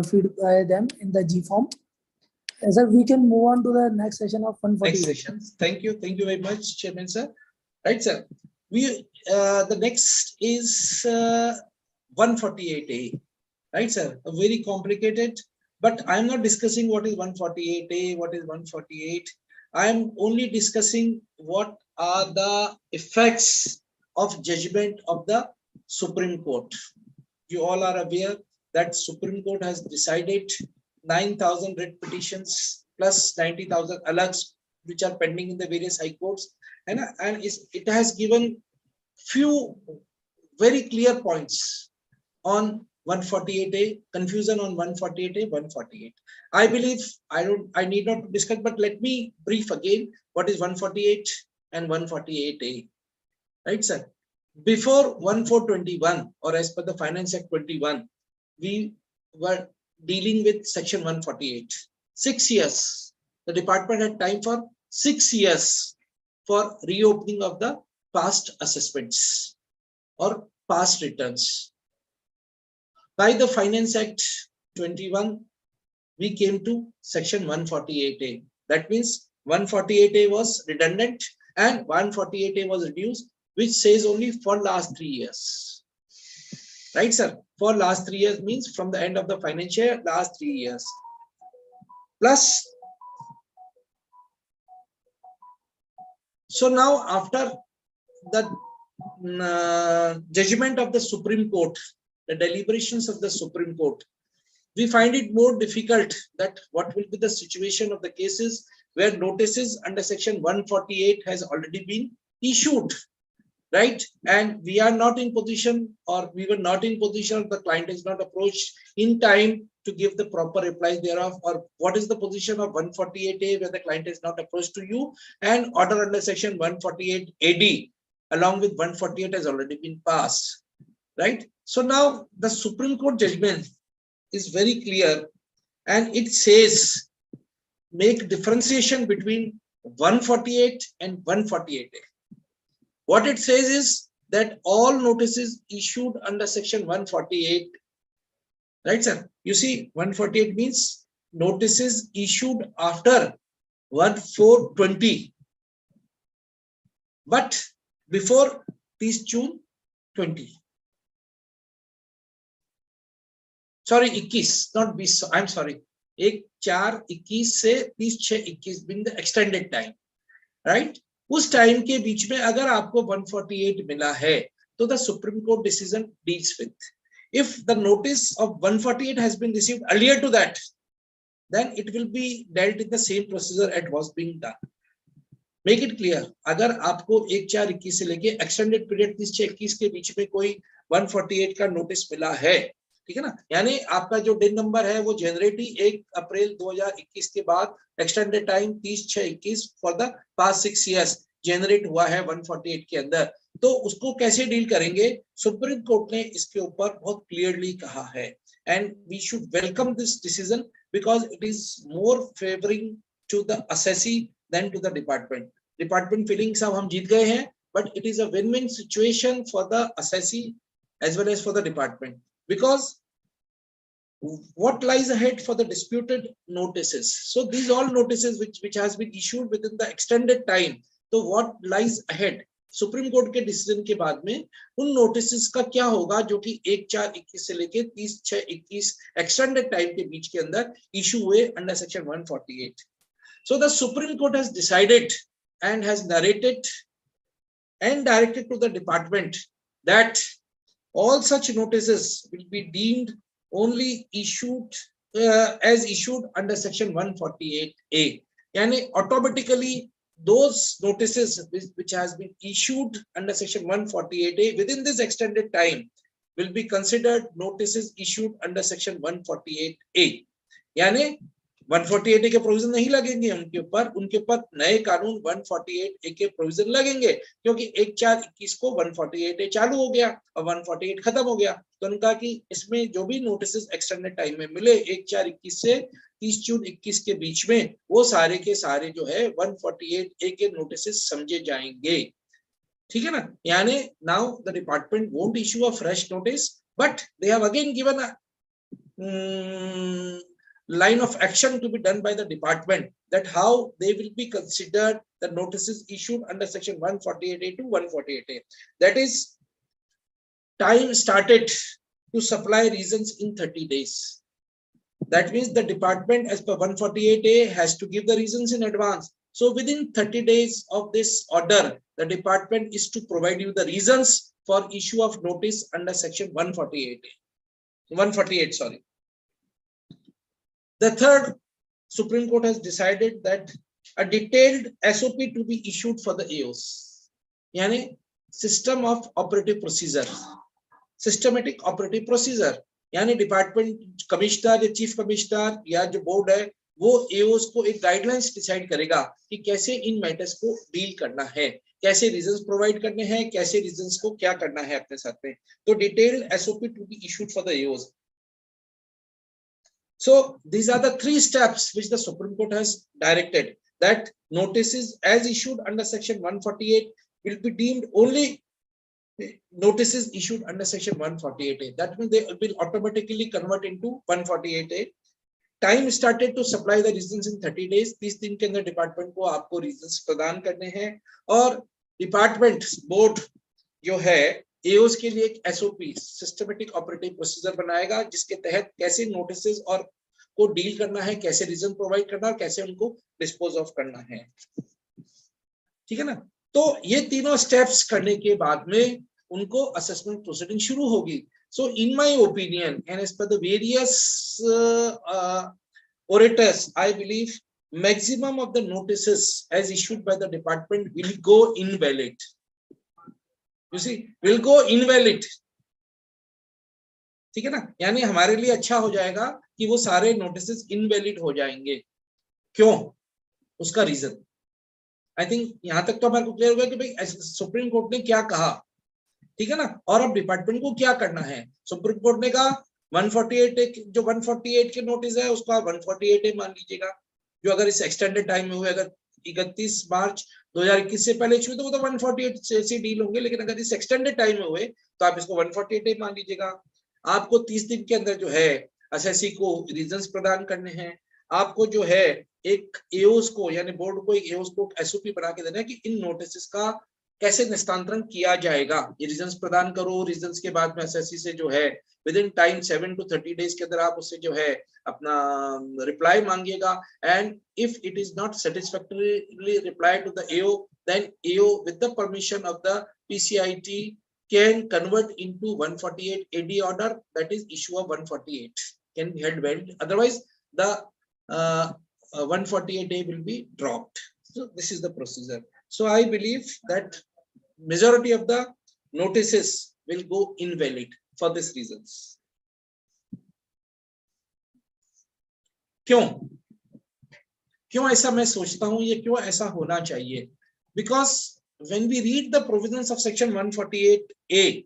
feed by them in the G form. And sir, we can move on to the next session of 148. Next session. Thank you very much, Chairman, sir. Right, sir. We the next is 148A. Right, sir. A very complicated. But I'm not discussing what is 148A, what is 148. I'm only discussing what are the effects of judgment of the Supreme Court. You all are aware that Supreme Court has decided 9,000 writ petitions plus 90,000 alags which are pending in the various high courts, and it has given few very clear points on 148A, confusion on 148A, 148. I believe I need not discuss, but let me brief again what is 148 and 148A. Right, sir? Before 1421, or as per the Finance Act 21, we were dealing with section 148. 6 years. The department had time for 6 years for reopening of the past assessments or past returns. By the Finance Act 21, we came to section 148A. That means 148A was redundant and 148A was reduced, which says only for last 3 years. Right, sir? For last 3 years means from the end of the financial year, last 3 years. Plus, so now after the judgment of the Supreme Court, the deliberations of the Supreme Court, we find it more difficult that what will be the situation of the cases where notices under section 148 has already been issued, right? And we are not in position, or we were not in position, the client is not approached in time to give the proper replies thereof, or what is the position of 148A where the client is not approached to you, and order under section 148 AD along with 148 has already been passed, right? So now the Supreme Court judgment is very clear, and it says make differentiation between 148 and 148A. What it says is that all notices issued under section 148, right, sir? You see, 148 means notices issued after 1420, but before 30 June 20. Sorry, 21, not 20. I'm sorry. 1/4/21 से 30/6/21 being the extended time, right? उस time के बीच में अगर आपको 148 मिला है, तो the Supreme Court decision deals with. If the notice of 148 has been received earlier to that, then it will be dealt in the same procedure as was being done. Make it clear. अगर आपको 1/4/21 से लेके extended period 30/6/21 के बीच में कोई 148 का notice मिला है, ठीक है ना, यानी आपका जो दिन नंबर है वो जनरेट ही 1 अप्रैल 2021 के बाद extended time 30/6/21 for the past 6 years generate हुआ है 148 के अंदर, तो उसको कैसे डील करेंगे? सुप्रीम कोर्ट ने इसके ऊपर बहुत क्लियरली कहा है, and we should welcome this decision because it is more favouring to the assessee then to the department feeling सब हम जीत गए हैं, but it is a win win situation for the assessee as well as for the department. Because what lies ahead for the disputed notices? So these all notices which has been issued within the extended time. So what lies ahead? Supreme court के decision के बाद में उन notices का क्या होगा जो कि 1/4/21 से लेके 30/6/21 एक्सटेंडेड टाइम के बीच के अंदर इशू हुए under section 148. So the Supreme Court has decided and has narrated and directed to the department that all such notices will be deemed only issued as issued under section 148A. Yani automatically those notices which has been issued under section 148A within this extended time will be considered notices issued under section 148A. यानी 148A के provision नहीं लगेंगे उनके ऊपर नए कानून 148A के provision लगेंगे, क्योंकि 1/4/21 को 148A चालू हो गया और 148 खत्म हो गया। तो उनका कि इसमें जो भी नोटिस एक्सटेंडेड टाइम में मिले 1/4/21 से 30 जून 21 के बीच में, वो सारे के सारे जो है 148A के नोटिस समझे जाएंगे। ठीक है ना। यानी now the department won't issue a fresh notice, but they have again given a line of action to be done by the department, that how they will be considered the notices issued under section 148A to 148A. That is, time started to supply reasons in 30 days. That means the department as per 148A has to give the reasons in advance. So within 30 days of this order, the department is to provide you the reasons for issue of notice under section 148, sorry. The third, Supreme Court has decided that a detailed SOP to be issued for the AOs, यानी system of operative procedure, systematic operative procedure, यानी department commissioner या chief commissioner या जो board है वो Eos को एक guidelines decide करेगा कि कैसे इन मैटर्स को डील करना है, कैसे रीजंस प्रोवाइड करने हैं, कैसे रीजंस को क्या करना है अपने साथ में। तो detailed SOP to be issued for the AOs. So these are the 3 steps which the Supreme Court has directed, that notices as issued under section 148 will be deemed only notices issued under section 148A. That means they will automatically convert into 148A. Time started to supply the reasons in 30 days. 30 दिन के अंदर department को आपको reasons प्रदान करने हैं और department board जो है एओस के लिए एक एसओपी सिस्टमेटिक ऑपरेटिव प्रोसीजर बनाएगा जिसके तहत कैसे नोटिसेस और को डील करना है, कैसे रीजन प्रोवाइड करना है और कैसे उनको डिस्पोज ऑफ करना है। ठीक है ना। तो ये तीनों स्टेप्स करने के बाद में उनको असेसमेंट प्रोसीडिंग शुरू होगी। So in my opinion and as per the various orators, I believe maximum of the notices as issued by the department will go invalid. You see, will go invalid. ठीक है ना। यानी हमारे लिए अच्छा हो जाएगा कि वो सारे नोटिसेस इनवैलिड हो जाएंगे। क्यों? उसका रीजन आई थिंक यहां तक तो हमारे को क्लियर हो गया कि भाई सुप्रीम कोर्ट ने क्या कहा। ठीक है ना। और अब डिपार्टमेंट को क्या करना है। सुप्रीम कोर्ट ने कहा 148 जो 148 के नोटिस है उसको आप 148 मान लीजिएगा, जो अगर इस एक्सटेंडेड टाइम में हुए, अगर 31 मार्च 2021 से पहले छुए तो वो तो 148 से डील होंगे, लेकिन अगर इस एक्सटेंडेड टाइम में हुए तो आप इसको 148 मान लीजिएगा। आपको 30 दिन के अंदर जो है एसएससी को रीजंस प्रदान करने हैं। आपको जो है एक एओस को यानी बोर्ड को एक एओस को एसओपी बना के देना है कि इन नोटिस का कैसे निस्तांतरण किया जाएगा। ये रीजंस प्रदान करो, रीजंस के बाद में एसएससी से जो है within time 7 to 30 days के अंदर आप उससे जो है अपना रिप्लाई मांगिएगा। And if it is not satisfactorily reply to the AO, then AO with the permission of the PCIT can convert into 148 AD order, that is issue of 148 can be held valid. Otherwise the 148A will be dropped. So this is the procedure. So I believe that majority of the notices will go invalid for these reasons. क्यों ऐसा मैं सोचता हूं, ये क्यों ऐसा होना चाहिए? Because when we read the provisions of section 148A,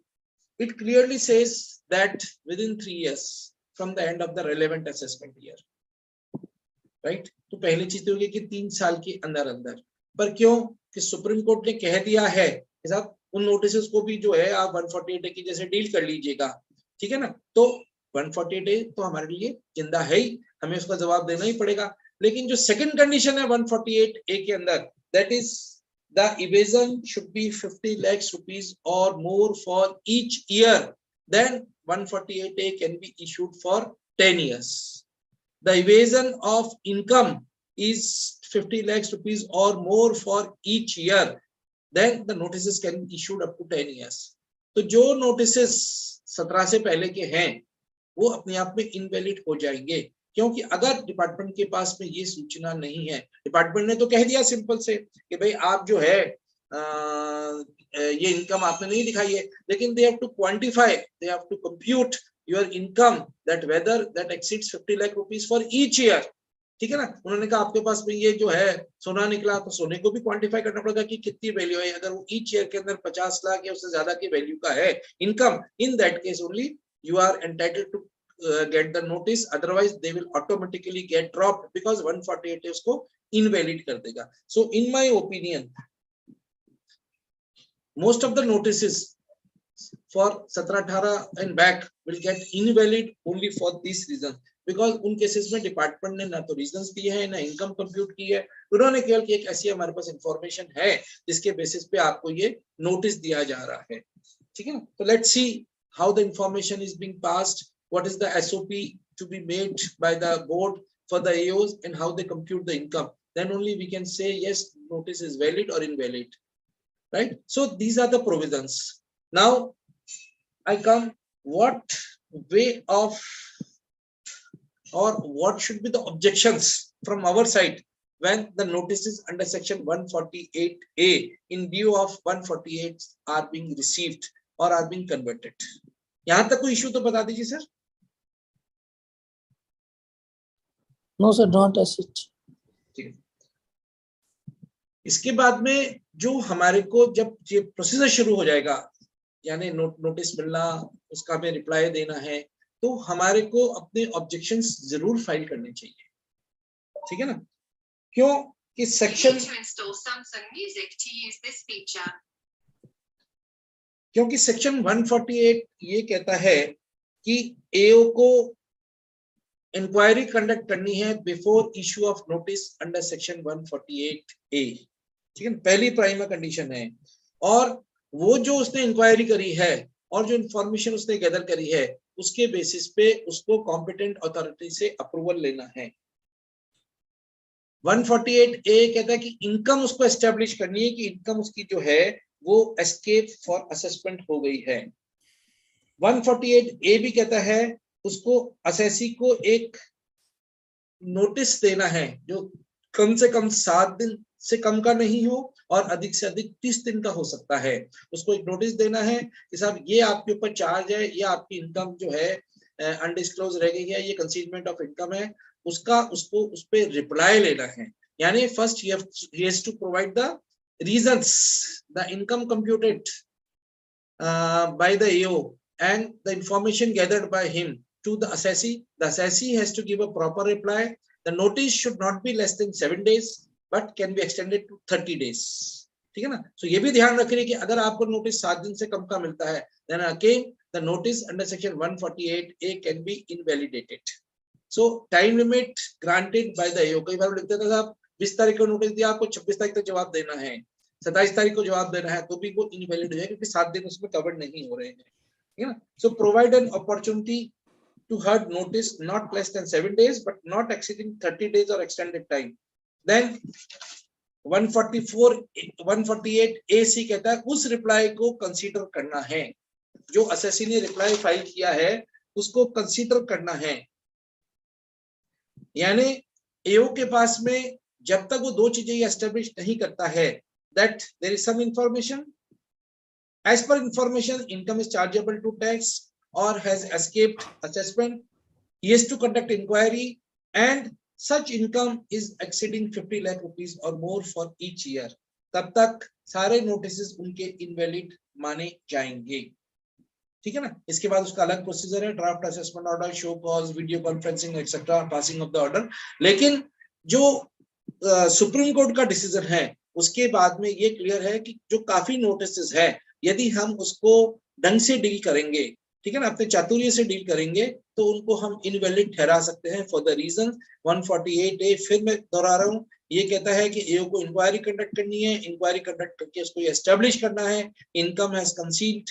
it clearly says that within 3 years from the end of the relevant assessment year, right? तो पहली चीज तो होगी कि 3 साल के अंदर अंदर, पर क्यों कि सुप्रीम कोर्ट ने कह दिया है कि साहब उन नोटिस को भी जो है आप 148A की जैसे डील कर लीजिएगा। ठीक है ना। तो 148A तो हमारे लिए जिंदा है ही, हमें उसका जवाब देना ही पड़ेगा। लेकिन जो सेकंड कंडीशन है 148A के अंदर, that is the evasion should be 50 lakhs rupees or more for each year, then 148A can be issued for 10 years. The evasion of income is 50 lakhs rupees or more for each year, then the notices can be issued up to 10 years. तो जो notices 17 से पहले के हैं वो अपने आप में इनवैलिड हो जाएंगे, क्योंकि अगर डिपार्टमेंट के पास में ये सूचना नहीं है, डिपार्टमेंट ने तो कह दिया सिंपल से कि भाई आप जो है ये इनकम आपने नहीं दिखाई है, लेकिन they have to quantify, they have to compute your income that whether that exceeds 50 lakh rupees for each year. ठीक है ना, उन्होंने कहा आपके पास में ये जो है सोना निकला तो सोने को भी क्वांटिफाई करना पड़ेगा कि कितनी वैल्यू है, अगर वो ईच ईयर के अंदर 50 लाख या उससे ज्यादा की वैल्यू का है income, in that case only you are entitled to get the notice, otherwise they will automatically get dropped because 148 उसको invalid कर देगा. So in my opinion, most of the notices for 17-18 and back will get invalid only for this reason, because उन cases में department ने ना तो reasons दिए हैं ना इनकम कंप्यूट की है, उन्होंने केवल कि एक ऐसी हमारे पास इंफॉर्मेशन है जिसके बेसिस पे आपको ये नोटिस दिया जा रहा है. ठीक है ना, तो let's see how the information is being passed, what is the SOP to be made by the board for the AOs, and how they compute the income. Then only we can say yes, notice is valid or invalid, right? So these are the provisions. Now I come, what way of or what should be the objections from our side when the notices under section 148A in view of 148 are being received और are being converted. यहां तक कोई issue तो बता दीजिए sir. No sir, not as such. ठीक है, इसके बाद में जो हमारे को जब ये प्रोसीजर शुरू हो जाएगा, यानी नोटिस मिलना, उसका हमें रिप्लाई देना है, तो हमारे को अपने ऑब्जेक्शंस जरूर फाइल करने चाहिए. ठीक है ना, क्यों कि सेक्शन, क्योंकि सेक्शन 148 ये कहता है कि एओ को इंक्वायरी कंडक्ट करनी है before issue of notice under section 148A. ठीक है, पहली प्राइमरी कंडीशन है. और वो जो उसने इंक्वायरी करी है और जो इंफॉर्मेशन उसने गैदर करी है उसके बेसिस पे उसको कॉम्पिटेंट अथॉरिटी से अप्रूवल लेना है. 148A कहता है कि इनकम उसको एस्टेब्लिश करनी है कि इनकम उसकी जो है वो एस्केप फॉर असेसमेंट हो गई है. 148A भी कहता है उसको असेसी को एक नोटिस देना है जो कम से कम 7 दिन से कम का नहीं हो और अधिक से अधिक 30 दिन का हो सकता है. उसको एक नोटिस देना है कि साहब ये आपके ऊपर चार्ज है, ये आपकी इनकम जो है अनडिस्क्लोज रह गई है, ये कंसीलमेंट ऑफ इनकम है, उसका उसको उस पे रिप्लाई लेना है. यानी first he has to provide the reasons, the income computed by the AO and the information gathered by him to the assessee. The assessee has to give a proper reply. The notice should not be less than 7 days but can be extended to 30 days. ठीक है ना, so ये भी ध्यान रखिए कि अगर आपको नोटिस 7 दिन से कम का मिलता है then again the notice under section 148A can be invalidated. So time limit granted by the AO. कई बार लिखते थे साहब 20 तारीख को नोटिस दिया, आपको 26 तारीख तक जवाब देना है, 27 तारीख को जवाब देना है, तो भी वो इनवैलिड हो जाएगा क्योंकि 7 दिन उसमें कवर नहीं हो रहे हैं. ठीक है ना, so provide an opportunity to heard notice not less than 7 days but not exceeding 30 days or extended time. Then 148AC कहता है उस रिप्लाई को कंसीडर करना है, जो असेसी ने रिप्लाई फाइल किया है उसको कंसीडर करना है. यानी एओ के पास में जब तक वो दो चीजें एस्टेब्लिश नहीं करता है that there is some information, as per information income is chargeable to tax or has escaped assessment, he has to conduct inquiry and such income is exceeding 50 lakh rupees or more for each year. तब तक सारे notices उनके invalid माने जाएंगे. ठीक है ना, इसके बाद उसका अलग प्रोसीजर है, draft assessment order, show cause, video conferencing etcetera, passing of the order. लेकिन जो सुप्रीम कोर्ट का डिसीजन है उसके बाद में ये क्लियर है कि जो काफी नोटिसेस है यदि हम उसको ढंग से डील करेंगे, ठीक है ना, अपने चातुर्य से डील करेंगे तो उनको हम इनवैलिड ठहरा सकते हैं फॉर द रीजन 148A. फिर मैं दोहरा रहा हूँ, ये कहता है कि एओ को इंक्वायरी कंडक्ट करनी है, इंक्वायरी कंडक्ट करके उसको एस्टेब्लिश करना है इनकम हैज कंसील्ड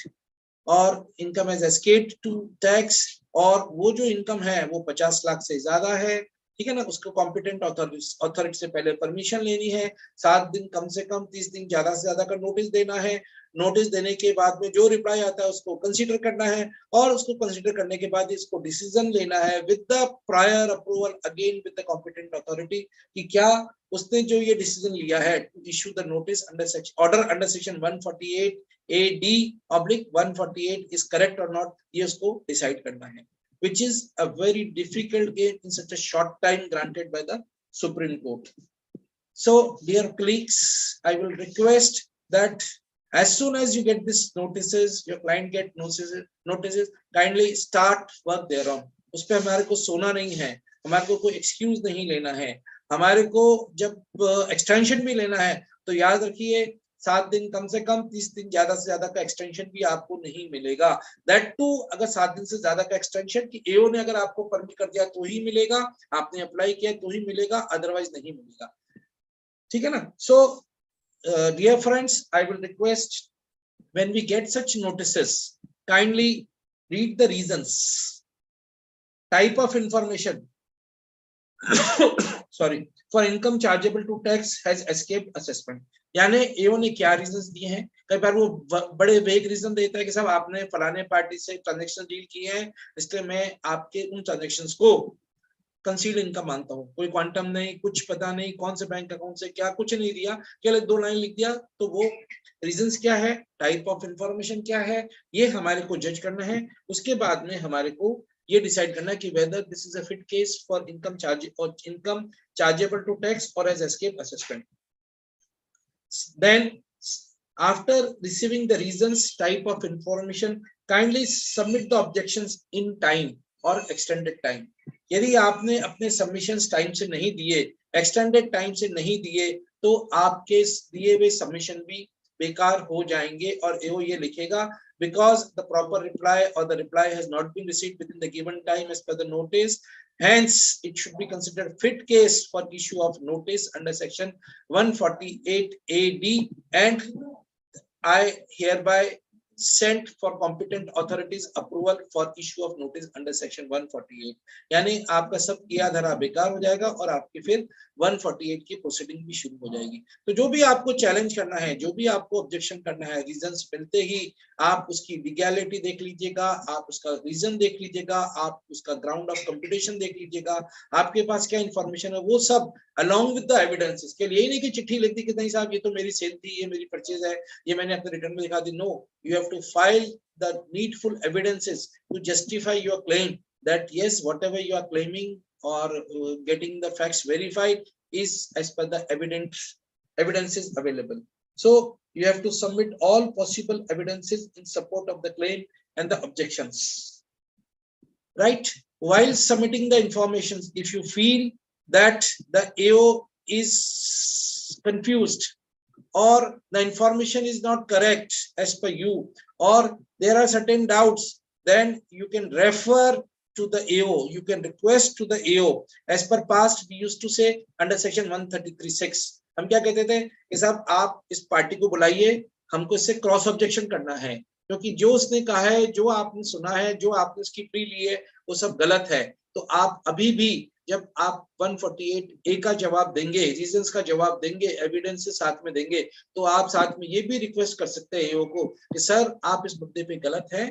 और income has escaped to tax, और वो जो इनकम है वो 50 लाख से ज्यादा है ठीक है ना, उसको कॉम्पिटेंट अथॉरिटी से पहले परमिशन लेनी है, 7 दिन कम से कम, 30 दिन ज्यादा से ज्यादा का नोटिस देना है, नोटिस देने के बाद में जो रिप्लाई आता है उसको कंसीडर करना है, और उसको कंसीडर करने के बाद इसको डिसीजन लेना है with the prior approval again with the competent authority, कि क्या उसने जो ये डिसीजन लिया है to issue the notice under section order under section 148 AD/148 is correct or not, ये उसको डिसाइड करना है, which is a very difficult game in such a short time granted by the Supreme Court. So, dear colleagues, I will request that as soon as you get this notices, your client get notices, kindly start work thereon. उस पे हमारे को सोना नहीं है, हमारे को कोई एक्सक्यूज नहीं लेना है, हमारे को जब एक्सटेंशन भी लेना है तो याद रखिए 7 दिन कम से कम, 30 दिन ज्यादा से ज्यादा का एक्सटेंशन भी आपको नहीं मिलेगा। दैट टू अगर 7 दिन से ज्यादा का एक्सटेंशन कि एओ ने अगर आपको परमिट कर दिया तो ही मिलेगा, आपने अप्लाई किया तो ही मिलेगा, अदरवाइज नहीं मिलेगा, ठीक है ना। So dear friends, I will request when we get such notices, kindly read the reasons, type of information sorry, for income chargeable to tax has escaped assessment, यानी एओ ने क्या रीजंस दिए हैं। कई बार वो बड़े वेग रीजन देता है कि साहब आपने फलाने पार्टी से ट्रांजैक्शन डील किए हैं, इसलिए मैं आपके उन ट्रांजैक्शंस को कंसील्ड इनकम मानता हूँ, कोई क्वांटम नहीं, कुछ पता नहीं कौन से बैंक अकाउंट से क्या, कुछ नहीं दिया, केवल 2 लाइन लिख दिया, तो वो रीजंस क्या है, टाइप ऑफ इंफॉर्मेशन क्या है, ये हमारे को जज करना है। उसके बाद में हमारे को ये डिसाइड करना है कि whether this is a fit case for income charge or income chargeable to tax or has escaped assessment. Then after receiving the reasons, type of information, kindly submit the objections in time or extended time. यदि आपने अपने submissions time से नहीं दिए, extended time से नहीं दिए, तो आपके दिए हुए सबमिशन भी बेकार हो जाएंगे, और एओ ये लिखेगा because the proper reply or the reply has not been received within the given time as per the notice, hence it should be considered fit case for issue of notice under section 148 AD, and I hereby sent for competent authorities approval for issue of notice under section 148, यानी आपका सब किया धरा बेकार हो जाएगा और आपकी फिर 148 की प्रोसीडिंग भी शुरू हो जाएगी। तो जो भी आपको चैलेंज करना है, जो भी आपको ऑब्जेक्शन करना है, रीजंस मिलते ही आप उसकी लीगैलिटी देख लीजिएगा, आप उसका रीजन देख लीजिएगा, आप उसका ग्राउंड ऑफ कंप्यूटेशन देख लीजिएगा, आपके पास क्या इंफॉर्मेशन है, वो सब अलॉन्ग विद द एविडेंसेस। के लिए नहीं कि चिट्ठी लिख दी कि नहीं साहब ये तो मेरी सेल थी, ये मेरी परचेज है, ये मैंने अपने रिटर्न में दिखा दी। No, you have to file the needful evidences to justify your claim that yes, whatever you are claiming or getting the facts verified is as per the evidences available. So you have to submit all possible evidences in support of the claim and the objections, right? While submitting the information, if you feel that the AO is confused or the information is not correct as per you, or there are certain doubts, then you can refer to the AO, you can request to the AO. As per past, we used to say under section 133(6), हम क्या कहते थे कि साहब आप इस party को बुलाइए, हमको इससे क्रॉस ऑब्जेक्शन करना है, क्योंकि जो उसने कहा है, जो आपने सुना है, जो आपने उसकी प्री ली है, वो सब गलत है। तो आप अभी भी जब आप 148A का जवाब देंगे, रीजंस का जवाब देंगे, एविडेंस साथ में देंगे, तो आप साथ में ये भी रिक्वेस्ट कर सकते हैं एओ को कि सर आप इस मुद्दे पे गलत है,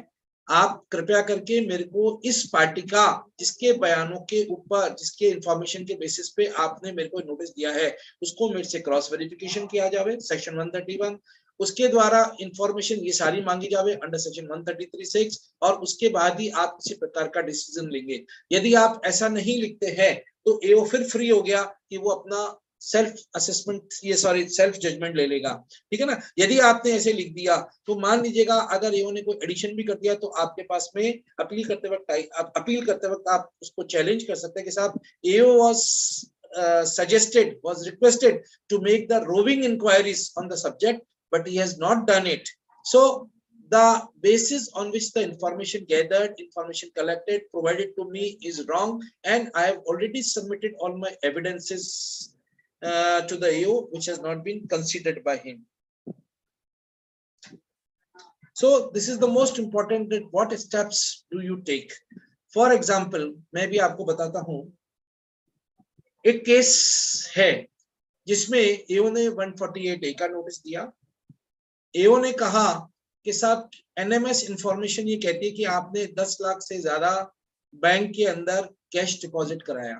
आप कृपया करके मेरे को इस पार्टी का, जिसके बयानों के ऊपर, जिसके इंफॉर्मेशन के बेसिस पे आपने मेरे को नोटिस दिया है, उसको मेरे से क्रॉस वेरिफिकेशन किया जावे सेक्शन 131, उसके द्वारा इंफॉर्मेशन ये सारी मांगी जावे अंडर सेक्शन 133(6), और उसके बाद ही आप किसी प्रकार का डिसीजन लेंगे। यदि आप ऐसा नहीं लिखते हैं तो एओ फिर फ्री हो गया कि वो अपना सेल्फ असेसमेंट, ये सॉरी सेल्फ जजमेंट ले लेगा, ठीक है ना। यदि आपने ऐसे लिख दिया तो मान लीजिएगा अगर एओ ने कोई एडिशन भी कर दिया तो आपके पास में अपील करते वक्त आप उसको चैलेंज कर सकते हैं कि साहब एओ was requested to make the roving inquiries on the subject, but he has not done it. So the basis on which the information gathered, information collected, provided to me is wrong, and I have already submitted all my evidences to the AO, which has not been considered by him. So this is the most important, that what steps do you take? For example, मैं भी आपको बताता हूँ एक case है जिसमें एओ ने 148A का नोटिस दिया। एओ ने कहा कि साहब एनएमएस इंफॉर्मेशन ये कहती है कि आपने 10 लाख से ज्यादा बैंक के अंदर कैश डिपॉजिट कराया।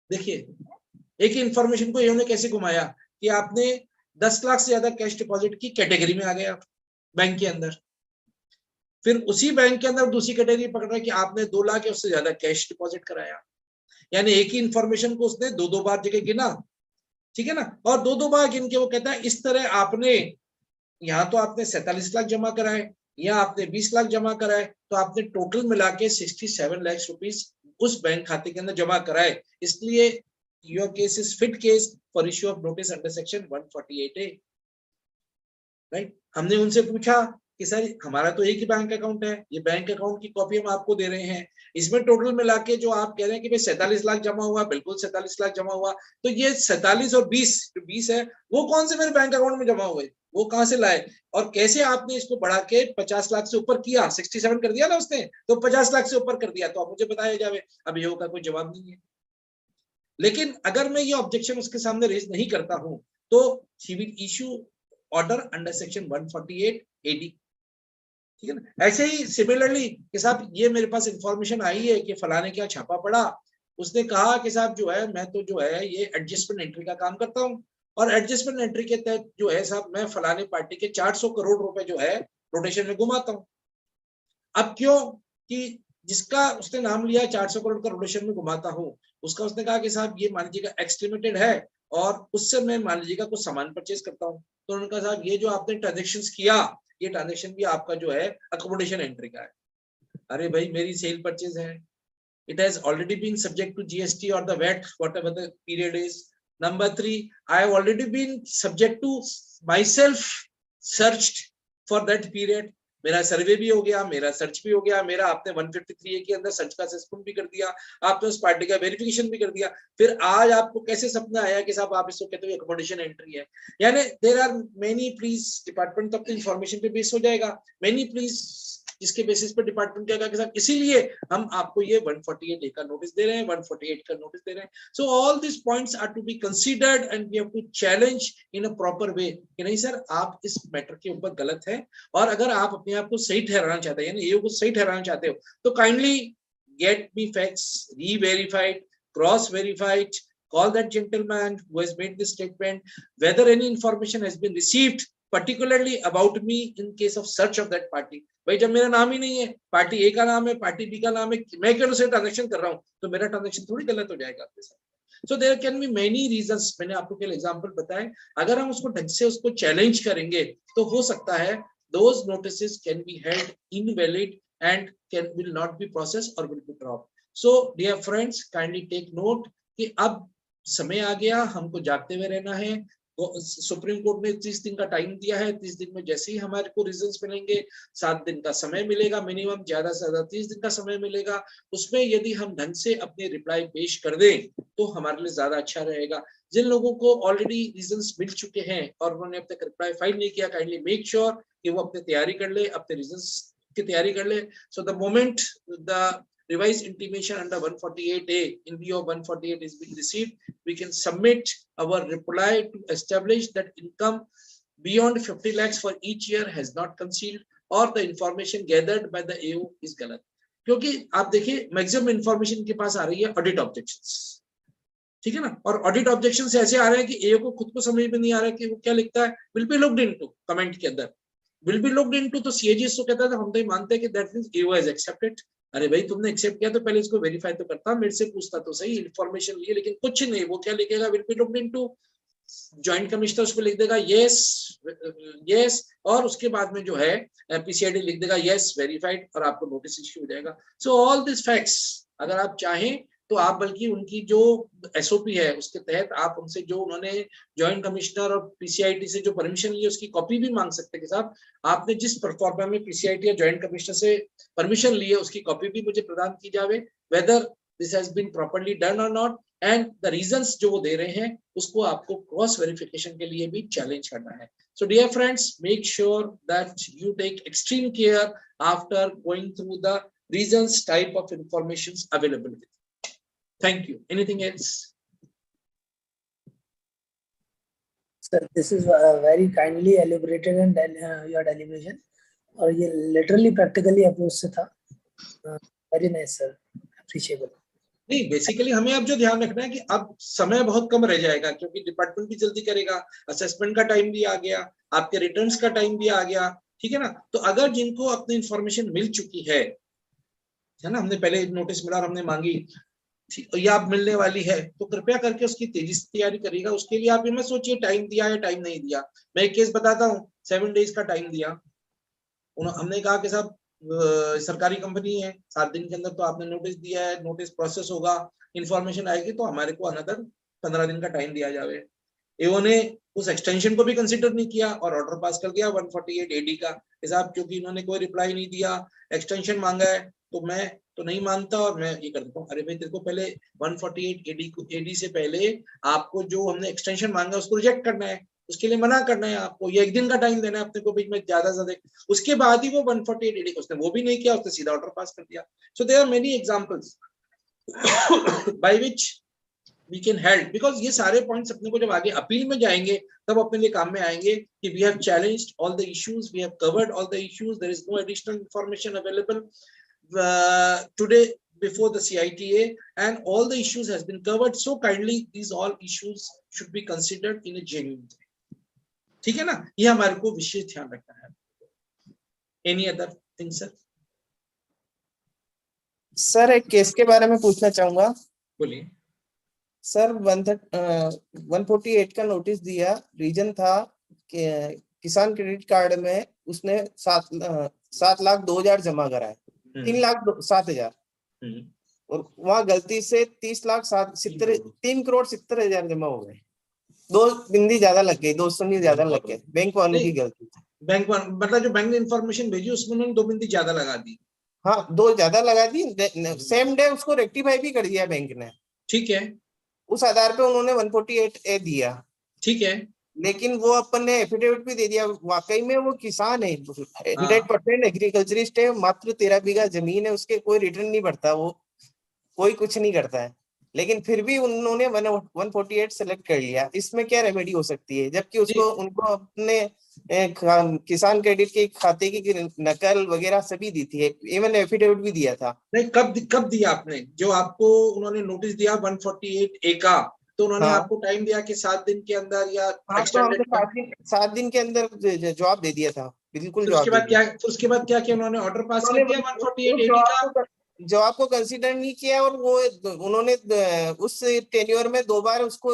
देखिए एक ही इंफॉर्मेशन को एओ ने कैसे घुमाया कि आपने 10 लाख से ज्यादा कैश डिपॉजिट की कैटेगरी में आ गया बैंक के अंदर, फिर उसी बैंक के अंदर दूसरी कैटेगरी पकड़ रहा है कि आपने 2 लाख या उससे ज्यादा कैश डिपॉजिट कराया। यानी एक ही इंफॉर्मेशन को उसने दो बार जगह गिना, ठीक है ना, और दो बार गिन के वो कहता है इस तरह आपने यहाँ तो आपने 47 लाख जमा कराए, यहाँ आपने 20 लाख जमा कराए, तो आपने टोटल मिला के 67 लाख रुपीस उस बैंक खाते के अंदर जमा कराए, इसलिए your case is fit case for issue of notice under section 148A। Right, हमने उनसे पूछा कि सर हमारा तो एक ही बैंक अकाउंट है, ये बैंक अकाउंट की कॉपी हम आपको दे रहे हैं, इसमें टोटल मिला के जो आप कह रहे हैं कि भाई 47 लाख जमा हुआ, बिल्कुल 47 लाख जमा हुआ, तो ये 47 और 20 जो 20 है वो कौन से मेरे बैंक अकाउंट में जमा हुए, वो कहां से लाए, और कैसे आपने इसको बढ़ा के 50 लाख से ऊपर किया, 67 कर दिया ना उसने, तो 50 लाख से ऊपर कर दिया, तो आप मुझे बताया जावे। अब ये का कोई जवाब नहीं है। लेकिन अगर मैं ये ऑब्जेक्शन उसके सामने रेज नहीं करता हूं तो he will issue order under section 148AD, ठीक है ना। ऐसे ही सिमिलरली कि साहब ये मेरे पास इंफॉर्मेशन आई है कि फलाने क्या छापा पड़ा, उसने कहा कि साहब जो है मैं तो जो है ये एडजस्टमेंट एंट्री का काम करता हूँ, और एडजस्टमेंट एंट्री के तहत जो है साहब मैं फलाने पार्टी के 400 करोड़ रुपए जो है रोटेशन में घुमाता हूँ। अब क्यों कि जिसका उसने नाम लिया 400 करोड़ का रोटेशन में घुमाता हूँ, उसका उसने कहा कि साहब ये मान लीजिएगा एक्स लिमिटेड है और उससे मैं मान लीजिएगा कुछ सामान परचेज करता हूँ, तो उन्होंने कहा साहब ये जो आपने ट्रांजेक्शन किया ये ट्रांजेक्शन भी आपका जो है अकोमोडेशन एंट्री का है। अरे भाई मेरी सेल परचेज है, it has already been subject to GST or the VAT, whatever the period is. Number 3, I have already been subject to myself searched for that period. मेरा सर्वे भी हो गया, मेरा सर्च भी हो गया, मेरा आपने 153A के अंदर सर्च का असेसमेंट भी कर दिया, आपने उस पार्टी का वेरिफिकेशन भी कर दिया, फिर आज आपको कैसे सपना आया कि साहब आप इसको कहते हो अकोमोडेशन एंट्री है। यानी there are many pleas department तक इंफॉर्मेशन पे बेस हो जाएगा, मेनी प्लीज जिसके बेसिस पे डिपार्टमेंट क्या कहा, इसीलिए हम आपको ये 148A का नोटिस दे रहे हैं, 148 का नोटिस दे रहे हैं। So all this points are to be considered and we have to challenge in a proper way कि नहीं सर आप इस मैटर के ऊपर गलत है, और अगर आप अपने आप को सही ठहराना चाहते हैं, यानी ये को सही ठहराना चाहते हो, तो kindly get me facts re-verified, cross-verified, call that gentleman who has made this statement, whether any information has been received particularly about me in case of search of that party। भाई जब मेरा नाम ही नहीं है, पार्टी ए का नाम है, party B का नाम है, मैं क्यों उसे ट्रांजेक्शन कर रहा हूँ, तो मेरा ट्रांजेक्शन थोड़ी गलत हो जाएगा आपके साथ। So there can be many reasons, मैंने आपको केवल एग्जांपल बताए, अगर हम उसको ढंग से उसको चैलेंज करेंगे तो हो सकता है those notices can be held invalid and will not be processed or will be dropped। so dear friends kindly take note कि अब समय आ गया, हमको जागते हुए रहना है। सुप्रीम कोर्ट ने 30 दिन का टाइम दिया है, 30 दिन में जैसे ही हमारे को रीजंस मिलेंगे, 7 दिन का समय मिलेगा मिनिमम, ज्यादा से ज्यादा 30 दिन का समय मिलेगा, उसमें यदि हम ढंग से अपने रिप्लाई पेश कर दें तो हमारे लिए ज्यादा अच्छा रहेगा। जिन लोगों को ऑलरेडी रीजंस मिल चुके हैं और उन्होंने अब तक रिप्लाई फाइल नहीं किया, काइंडली मेक श्योर कि वो अपनी तैयारी कर ले, अपने रीजंस की तैयारी कर ले। So the moment the revised intimation under 148A in view of 148 is being received, we can submit our reply to establish that income beyond 50 lakhs for each year has not concealed or the information gathered by the AO is गलत। क्योंकि आप देखिए maximum information के पास आ रही है audit objections, ठीक है ना, और ऑडिट ऑब्जेक्शंस ऐसे आ रहे हैं कि एओ को खुद को समझ में नहीं आ रहा है कि वो क्या लिखता है, will be looked into, comment के अंदर विल बी लुक्ड इनटू, तो सीएजी इसको कहता है, हम तो ये मानते हैं कि that means AO has accepted. अरे भाई तुमने एक्सेप्ट किया तो पहले इसको वेरीफाई तो करता, मेरे से पूछता तो सही, इंफॉर्मेशन लिए, लेकिन कुछ नहीं, वो क्या लिखेगा, will be looked into, joint commissioner उसको लिख देगा यस यस, और उसके बाद में जो है पीसीआईडी लिख देगा यस वेरीफाइड, और आपको नोटिस इश्यू हो जाएगा। सो ऑल दिस फैक्ट्स अगर आप चाहें तो आप बल्कि उनकी जो एसओपी है उसके तहत आप उनसे जो उन्होंने ज्वाइंट कमिश्नर और पीसीआईटी से जो परमिशन ली उसकी कॉपी भी मांग सकते हैं कि साहब आपने जिस परफॉर्मा में पीसीआईटी या ज्वाइंट कमिश्नर से परमिशन ली है उसकी कॉपी भी मुझे प्रदान की जावे, whether this has been properly done और नॉट, एंड द रीजंस जो वो दे रहे हैं उसको आपको क्रॉस वेरिफिकेशन के लिए भी चैलेंज करना है। So dear friends, make sure that you take extreme care after going through the reasons type of informations available with you. Thank you. Anything else? Sir, this is very kindly elaborated and your deliberation, और ये literally practically approach से था. Very nice sir, appreciable. नहीं, basically हमें अब जो ध्यान रखना है कि अब समय बहुत कम रह जाएगा, क्योंकि डिपार्टमेंट भी जल्दी करेगा, असेसमेंट का टाइम भी आ गया, आपके रिटर्न्स का टाइम भी आ गया, ठीक है ना। तो अगर जिनको अपनी इंफॉर्मेशन मिल चुकी है ना, हमने पहले नोटिस मिला और हमने मांगी, या आप मिलने वाली है, तो कृपया करके उसकी तेजी से तैयारी करिएगा। उसके लिए आप ये मत सोचिए टाइम दिया या टाइम नहीं दिया। मैं एक केस बताता हूँ, 7 डेज का टाइम दिया। हमने कहा कि साहब सरकारी कंपनी है, 7 दिन के अंदर तो आपने नोटिस दिया है, नोटिस प्रोसेस होगा, इंफॉर्मेशन आएगी, तो हमारे को अनदर 15 दिन का टाइम दिया जावे। इन्होंने उस एक्सटेंशन को भी कंसिडर नहीं किया और ऑर्डर पास कर दिया 148 एडी का हिसाब, क्योंकि इन्होंने कोई रिप्लाई नहीं दिया, एक्सटेंशन मांगा है, तो मैं तो नहीं मानता और मैं ये कर देता हूँ। अरे भाई, तेरे को पहले 148 एडी से पहले आपको जो हमने एक्सटेंशन मांगा उसको रिजेक्ट करना है, उसके लिए मना करना है आपको, ये 1 दिन का टाइम देना है अपने को, बीच में ज्यादा से ज्यादा। उसके बाद ही वो 148 एडी, उसने वो भी नहीं किया, उसने सीधा ऑर्डर पास कर दिया। So there are many examples by which we can help, because ये सारे पॉइंट्स अपने को जब आगे अपील में जाएंगे तब अपने लिए काम में आएंगे कि we have challenged all the issues, we have covered all the issues, there is no additional information available today before the CITA, and all the issues has been covered. So kindly these all issues should be considered in a genuine way. ठीक है ना, ये हमारे को विशेष ध्यान रखना है। Any other thing sir? Sir एक केस के बारे में पूछना चाहूंगा। बोलिए सर 148 का नोटिस दिया, रीजन था कि किसान क्रेडिट कार्ड में उसने 7,02,000 जमा कराए, 3,07,000, और वहां गलती से 3,70,000 जमा हो गए, 2 बिंदी ज्यादा लग गई, 200 ज्यादा लग गए, बैंक वालों की गलती थी। बैंक मतलब जो बैंक ने इंफॉर्मेशन भेजी उसमें उन्होंने 2 बिंदी ज्यादा लगा दी। हाँ, 2 ज्यादा लगा दी, सेम डे उसको रेक्टिफाई भी कर दिया बैंक ने। ठीक है, उस आधार पे उन्होंने 148A दिया। ठीक है, लेकिन वो अपन ने एफिडेविट भी दे दिया, वाकई में वो किसान है, 100% एग्रीकल्चरिस्ट है, मात्र 13 बीघा जमीन है उसके, कोई रिटर्न नहीं भरता, वो कोई कुछ नहीं करता है, लेकिन फिर भी उन्होंने 148 सेलेक्ट कर लिया। इसमें क्या रेमेडी हो सकती है, जबकि उसको उनको अपने किसान क्रेडिट के खाते की नकल वगैरह सभी दी थी, इवन एफिडेविट भी दिया था। नहीं, कब दिया आपने? जो आपको उन्होंने नोटिस दिया 148A का, तो उन्होंने आपको टाइम दिया कि 7 दिन के अंदर या एक्सटेंडेड 7 दिन के अंदर जवाब दे दिया था, बिल्कुल जवाब उसके बाद क्या, उसके बाद क्या किया उन्होंने? ऑर्डर पास कर दिया 148 का, जवाब को कंसीडर नहीं किया, और वो उन्होंने उस टेन्योर में 2 बार उसको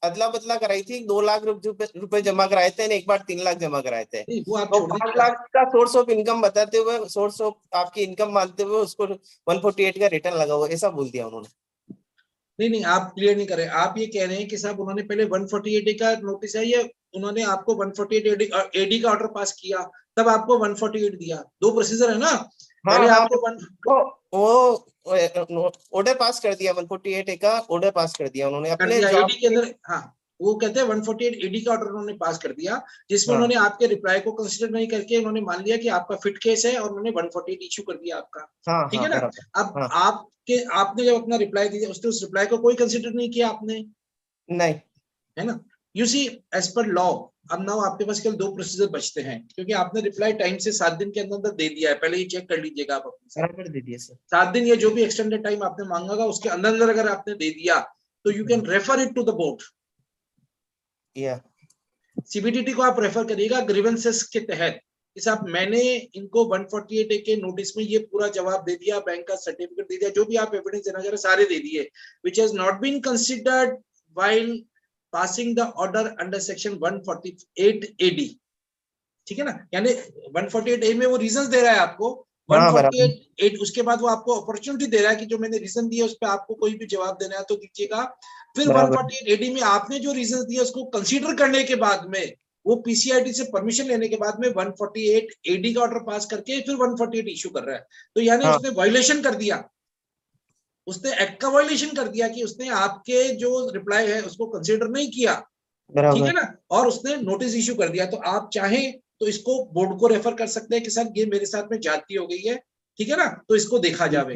अदला बदला कराई थी, 2 लाख रुपए जमा कराए थे, एक बार 3 लाख जमा कराए थे। वो आप तो 5 लाख का सोर्स ऑफ इनकम बताते हुए, सोर्स ऑफ आपकी इनकम मानते हुए उसको 148 का रिटर्न लगा हुआ, ऐसा बोल दिया उन्होंने। नहीं, आप क्लियर नहीं कर रहे। आप ये कह रहे हैं कि साहब उन्होंने पहले 148A का नोटिस है, या उन्होंने आपको 148 AD का ऑर्डर पास किया तब आपको 148 दिया? 2 प्रोसीजर है ना। पहले आपको वो ऑर्डर पास कर दिया, 148A का ऑर्डर पास कर दिया उन्होंने अपने जॉब के अंदर। हाँ, वो कहते हैं 148 AD का ऑर्डर उन्होंने पास कर दिया, जिसमें उन्होंने आपके रिप्लाई को कंसीडर नहीं करके उन्होंने मान लिया कि आपका फिट केस है और उन्होंने 148 इशू कर दिया आपका। ठीक है ना। अब आपने जब अपना रिप्लाई दिया, उसने उस रिप्लाई को कोई कंसीडर नहीं किया आपने, नहीं है ना। You see, as per law अब नाउ आपके पास केवल 2 प्रोसीजर बचते हैं, क्योंकि आपने रिप्लाई टाइम से 7 दिन के अंदर दे दिया है। पहले ये चेक कर लीजिएगा आप अपने दे दिया सर, 7 दिन या जो भी एक्सटेंडेड टाइम आपने मांगा उसके अंदर अगर आपने दे दिया तो you can refer it to the board. CBDT को आप रेफर करिएगा ग्रीवेंसेस के तहत कि साहब मैंने इनको 148A के नोटिस में ये पूरा जवाब दे दिया, बैंक का सर्टिफिकेट दे दिया, जो भी आप एविडेंस देना चाह रहे सारे दे दिए, which has not been considered while passing the order under section 148AD। ठीक है ना, यानी 148A में वो रीजंस दे रहा है आपको, 148 उसके बाद वो आपको अपॉर्चुनिटी दे रहा है कि जो मैंने रीजन दिया उस पर आपको कोई भी जवाब देना है तो दीजिएगा। फिर 148AD में आपने जो रीजन दिया उसको कंसीडर करने के बाद में वो पीसीआईडी से परमिशन लेने के बाद में 148AD का ऑर्डर पास करके फिर 148 इशू कर रहा है। तो यानी उसने वायलेशन कर दिया, उसने एक्ट का वायलेशन कर दिया कि उसने आपके जो रिप्लाई है उसको कंसीडर नहीं किया। ठीक है ना, और उसने नोटिस इशू कर दिया। तो आप चाहें तो इसको बोर्ड को रेफर कर सकते हैं कि सर ये मेरे साथ में जाती हो गई है, ठीक है ना, तो इसको देखा जावे।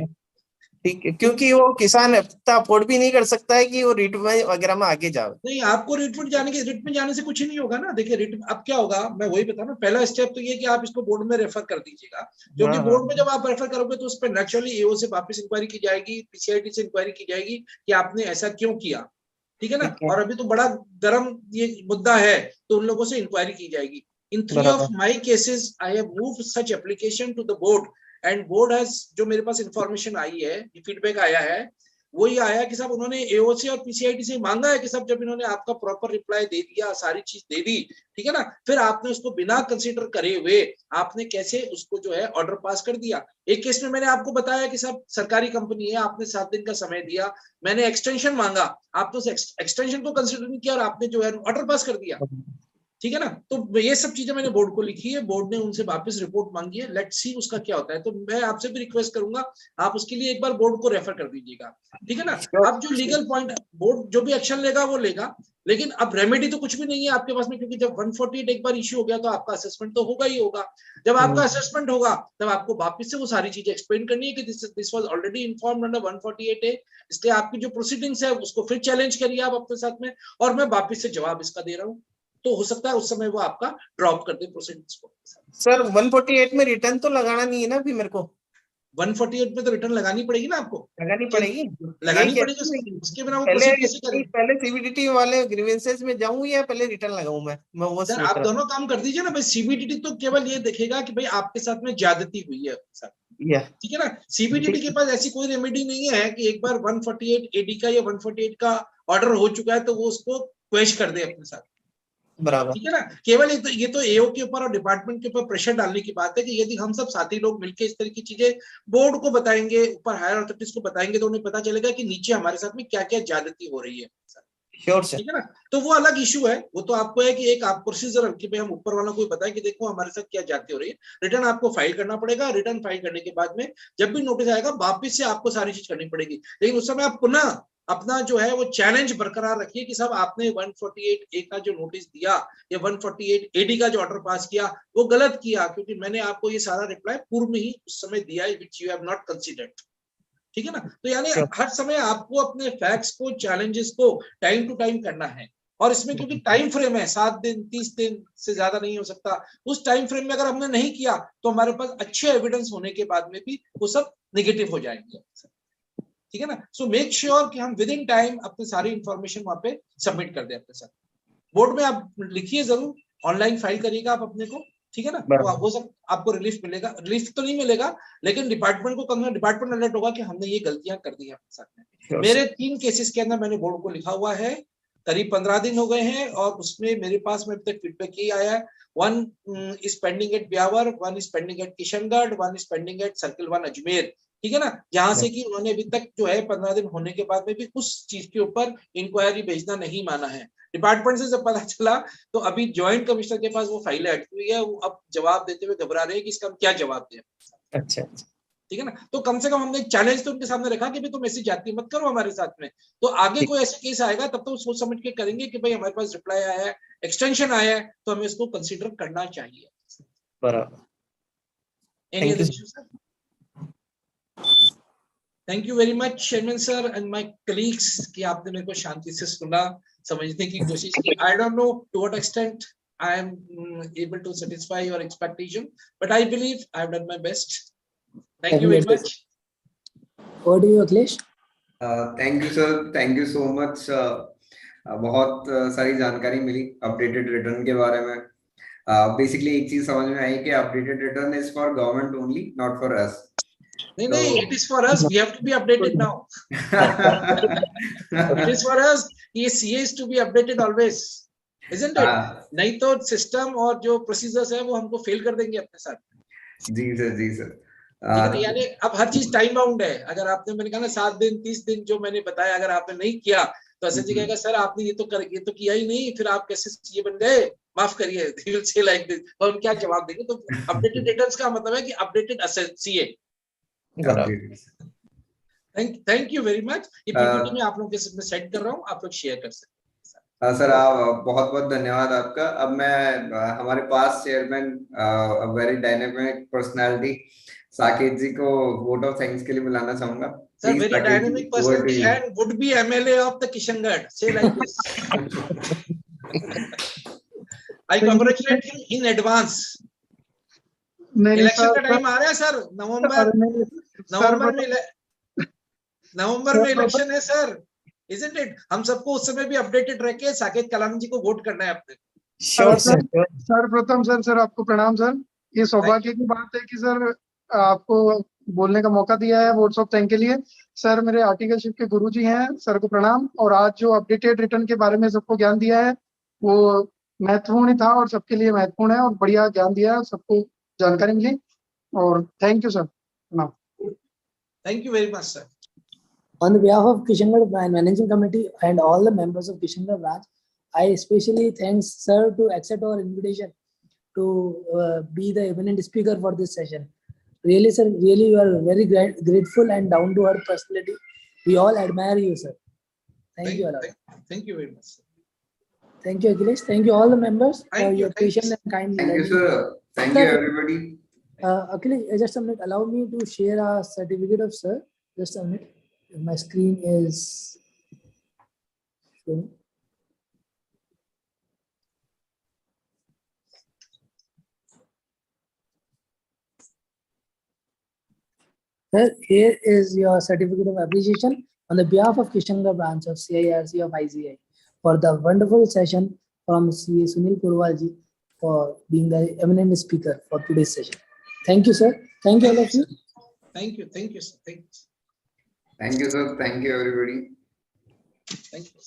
ठीक है, क्योंकि वो किसान इतना अफोर्ड भी नहीं कर सकता है कि वो रिट में वगैरह में आगे जाए। नहीं, आपको रिट में जाने से कुछ ही नहीं होगा ना। देखिए रिट अब क्या होगा, मैं वही बता रहा हूँ, पहला स्टेप तो ये कि आप इसको बोर्ड में रेफर कर दीजिएगा, क्योंकि हाँ, बोर्ड में जब आप रेफर करोगे तो उस पर नेचुरली एओ से वापस इंक्वायरी की जाएगी, पीसीआईटी से इंक्वायरी की जाएगी कि आपने ऐसा क्यों किया, ठीक है ना। ठीक है, और अभी तो बड़ा गर्म ये मुद्दा है, तो उन लोगों से इंक्वायरी की जाएगी। इन 3 of बराबर। my cases I have moved such application to the board, and board has, जो मेरे पास इंफॉर्मेशन आई है, फीडबैक आया है, वो ये आया कि साहब उन्होंने एओ से और पीसीआईटी से मांगा है कि साहब जब इन्होंने आपका प्रॉपर रिप्लाई दे दिया, सारी चीज दे दी, ठीक है ना, फिर आपने उसको बिना कंसीडर करे हुए आपने कैसे उसको जो है ऑर्डर पास कर दिया। एक केस में मैंने आपको बताया कि साहब सरकारी कंपनी है, आपने 7 दिन का समय दिया, मैंने एक्सटेंशन मांगा, आपने उस एक्सटेंशन को कंसीडर नहीं किया और आपने जो है ऑर्डर पास कर दिया, ठीक है ना। तो ये सब चीजें मैंने बोर्ड को लिखी है, बोर्ड ने उनसे वापस रिपोर्ट मांगी है, लेट्स सी उसका क्या होता है। तो मैं आपसे भी रिक्वेस्ट करूंगा, आप उसके लिए एक बार बोर्ड को रेफर कर दीजिएगा, ठीक है ना। अब जो लीगल पॉइंट, बोर्ड जो भी एक्शन लेगा वो लेगा, लेकिन अब रेमेडी तो कुछ भी नहीं है आपके पास में, क्योंकि जब 148 एक बार इश्यू हो गया तो आपका असेसमेंट तो होगा ही होगा। जब आपका असेसमेंट होगा तब आपको वापस से वो सारी चीजें एक्सप्लेन करनी है कि this was already informed under 148 ए, इसलिए आपकी जो प्रोसीडिंग्स है उसको फिर चैलेंज करिए आप अपने साथ में, और मैं वापस से जवाब इसका दे रहा हूँ, तो हो सकता है उस समय वो आपका ड्रॉप कर दे प्रोसीडिंग्स को। सर 148 में रिटर्न तो लगाना नहीं है ना अभी मेरे को? 148 में तो रिटर्न लगानी पड़ेगी ना आपको, लगानी पड़ेगी, लगानी यही पड़ेगी, कहते हैं। उसके बिना वो पहले प्रोसीड कैसे करेंगे। पहले सीबीडीटी वाले ग्रीवेंसेस में जाऊं या पहले रिटर्न लगाऊं? मैं वो सर सोच आप रहा दोनों काम कर दीजिए ना भाई, सीबीडीटी तो केवल ये देखेगा कि भाई आपके साथ में ज्यादती हुई है आपके साथ, हूं। ठीक है ना। सीबीडीटी के पास ऐसी कोई रेमेडी नहीं है कि एक बार 148 एडी का या 148 का ऑर्डर हो चुका है तो वो उसको क्वेश कर दे अपने साथ, बराबर। ठीक है ना। केवल ये तो एओ के ऊपर और डिपार्टमेंट के ऊपर प्रेशर डालने की बात है कि यदि हम सब साथी लोग मिलकर इस तरह की चीजें बोर्ड को बताएंगे, ऊपर हायर अथॉरिटीज को बताएंगे, तो उन्हें पता चलेगा कि नीचे हमारे साथ में क्या क्या ज्यादती हो रही है, श्योर सर। ठीक है ना। तो वो अलग इशू है, वो तो आपको है कि एक आप प्रोसीजर कि भाई हम ऊपर वालों को बताएं कि देखो हमारे साथ क्या जाती हो रही है, रिटर्न आपको फाइल करना पड़ेगा, रिटर्न फाइल करने के बाद में जब भी नोटिस आएगा वापिस से आपको सारी चीज करनी पड़ेगी, लेकिन उस समय आप पुनः अपना जो है वो चैलेंज बरकरार रखिए कि साहब आपने 148 ए का जो नोटिस दिया या 148 एडी का जो ऑर्डर पास किया वो गलत किया, क्योंकि मैंने आपको ये सारा रिप्लाई पूर्व में ही उस समय दिया है, which you have not considered, ठीक है ना। तो यानी हर समय आपको अपने फैक्ट्स को, चैलेंजेस को टाइम टू टाइम करना है, और इसमें क्योंकि टाइम फ्रेम है 7 दिन 30 दिन से ज्यादा नहीं हो सकता, उस टाइम फ्रेम में अगर हमने नहीं किया तो हमारे पास अच्छे एविडेंस होने के बाद में भी वो सब नेगेटिव हो जाएंगे, ठीक है ना। सो मेक श्योर कि हम विद इन टाइम अपने सारी इंफॉर्मेशन वहां पे सबमिट कर दें अपने साथ। बोर्ड में आप लिखिए जरूर, ऑनलाइन फाइल करिएगा आप अपने को, ठीक है ना। तो वो सब आपको रिलीफ मिलेगा, रिलीफ तो नहीं मिलेगा लेकिन डिपार्टमेंट को कम, डिपार्टमेंट अलर्ट होगा कि हमने ये गलतियां कर दी है अपने साथ में। मेरे 3 केसेस के अंदर मैंने बोर्ड को लिखा हुआ है, करीब 15 दिन हो गए हैं, और उसमें मेरे पास में अभी तक फीडबैक ही आया है। 1 is pending at Beawar, 1 is pending at Kishangarh, 1 is pending at circle 1 Ajmer, ठीक है ना। जहां से कि उन्होंने अभी तक जो है 15 दिन होने के बाद में भी उस चीज के ऊपर इंक्वायरी भेजना नहीं माना है। डिपार्टमेंट से जब पता चला तो अभी ज्वाइंट कमिश्नर के पास वो फाइलें अटकी हुई है, वो अब जवाब देते हुए घबरा रहे हैं कि इसका हम क्या जवाब दें। अच्छा, ठीक है ना। तो कम से कम हमने एक चैलेंज तो उनके सामने रखा कि भाई तुम ऐसी जाति मत करो हमारे साथ में, तो आगे कोई ऐसा केस आएगा तब तो सोच समझ के करेंगे कि भाई हमारे पास रिप्लाई आया है, एक्सटेंशन आया है, तो हमें इसको कंसीडर करना चाहिए। बराबर। Any other issue sir? Thank you very much chairman sir and my colleagues कि आपने मेरे को शांति से सुना, समझने की कोशिश की। I don't know to what extent I am able to satisfy your expectation, but I believe I have done my best. Thank you very much. What do you, Akhilesh? Thank you sir, thank you so much. बहुत सारी जानकारी मिली updated return के बारे में। Basically एक चीज समझ में आई कि updated return is for government only, not for us. नहीं, it is for us. We have to be updated now. It is for us. ये CA is to be updated always, isn't it? नहीं तो system और जो procedures है वो हमको fail कर देंगे अपने साथ। जी सर, जी सर। ठीक है ना, यानी अब हर चीज टाइम बाउंड है। अगर आपने, मैंने कहा ना 7 दिन 30 दिन जो मैंने बताया, अगर आपने नहीं किया तो ऐसे जी कहेगा सर आपने ये तो किया ही नहीं, फिर आप कैसे सीए बन गए, माफ करिए, he will say like this, और हम क्या जवाब देंगे। तो अपडेटेड रिटर्न्स का मतलब है कि updated CA. Thank you very much. ये पीपीटी में आप लोगों के साथ में सेट कर रहा हूँ, आप लोग शेयर कर सकते हैं। सर आप बहुत बहुत धन्यवाद आपका। अब मैं हमारे पास chairman very dynamic personality Saket ji को वोट ऑफ थैंक्स के लिए बुलाना चाहूंगा। Sir, Please, very Rakesh, dynamic over to personality you. and would be MLA of the Kishangarh. Say like this. I congratulate him in advance. नहीं नहीं election का sir time आ रहा है सर, नवंबर में इलेक्शन है सर, isn't it? हम सबको उस समय भी अपडेटेड रह के साकेत कलाम जी को वोट करना है अपने। Sure sir. सर्वप्रथम सर आपको प्रणाम सर। ये सौभाग्य की बात है कि सर आपको बोलने का मौका दिया है वोट्स ऑफ थैंक के लिए। सर मेरे आर्टिकलशिप के गुरुजी हैं, सर को प्रणाम। और आज जो अपडेटेड रिटर्न के बारे में सबको ज्ञान दिया है वो महत्वपूर्ण ही था और सबके लिए महत्वपूर्ण है और बढ़िया ज्ञान दिया है, सबको जानकारी मिली और thank you sir. Thank you very much, sir. On behalf of Kishangarh Managing Committee and all the members of Kishangarh branch, I especially thanks sir to accept our invitation to be the eminent speaker for this session. Really, sir, really you are very grateful and down to earth personality. We all admire you, sir. Thank you, Alok. Thank you very much, sir. Thank you, Akhilesh. Thank you all the members for your patience and kind. Thank you, sir. Thank you, everybody. Akhilesh, just a minute. Allow me to share a certificate of sir. Just a minute. My screen is showing. Sir, here is your certificate of appreciation on the behalf of Kishangarh branch of CIRC of ICI for the wonderful session from CA Sunil Purwalji for being the eminent speaker for today's session. Thank you, sir. Thank you, all of you. Thank you, sir. Thank you. Thank you, sir. Thank you, everybody. Thank you.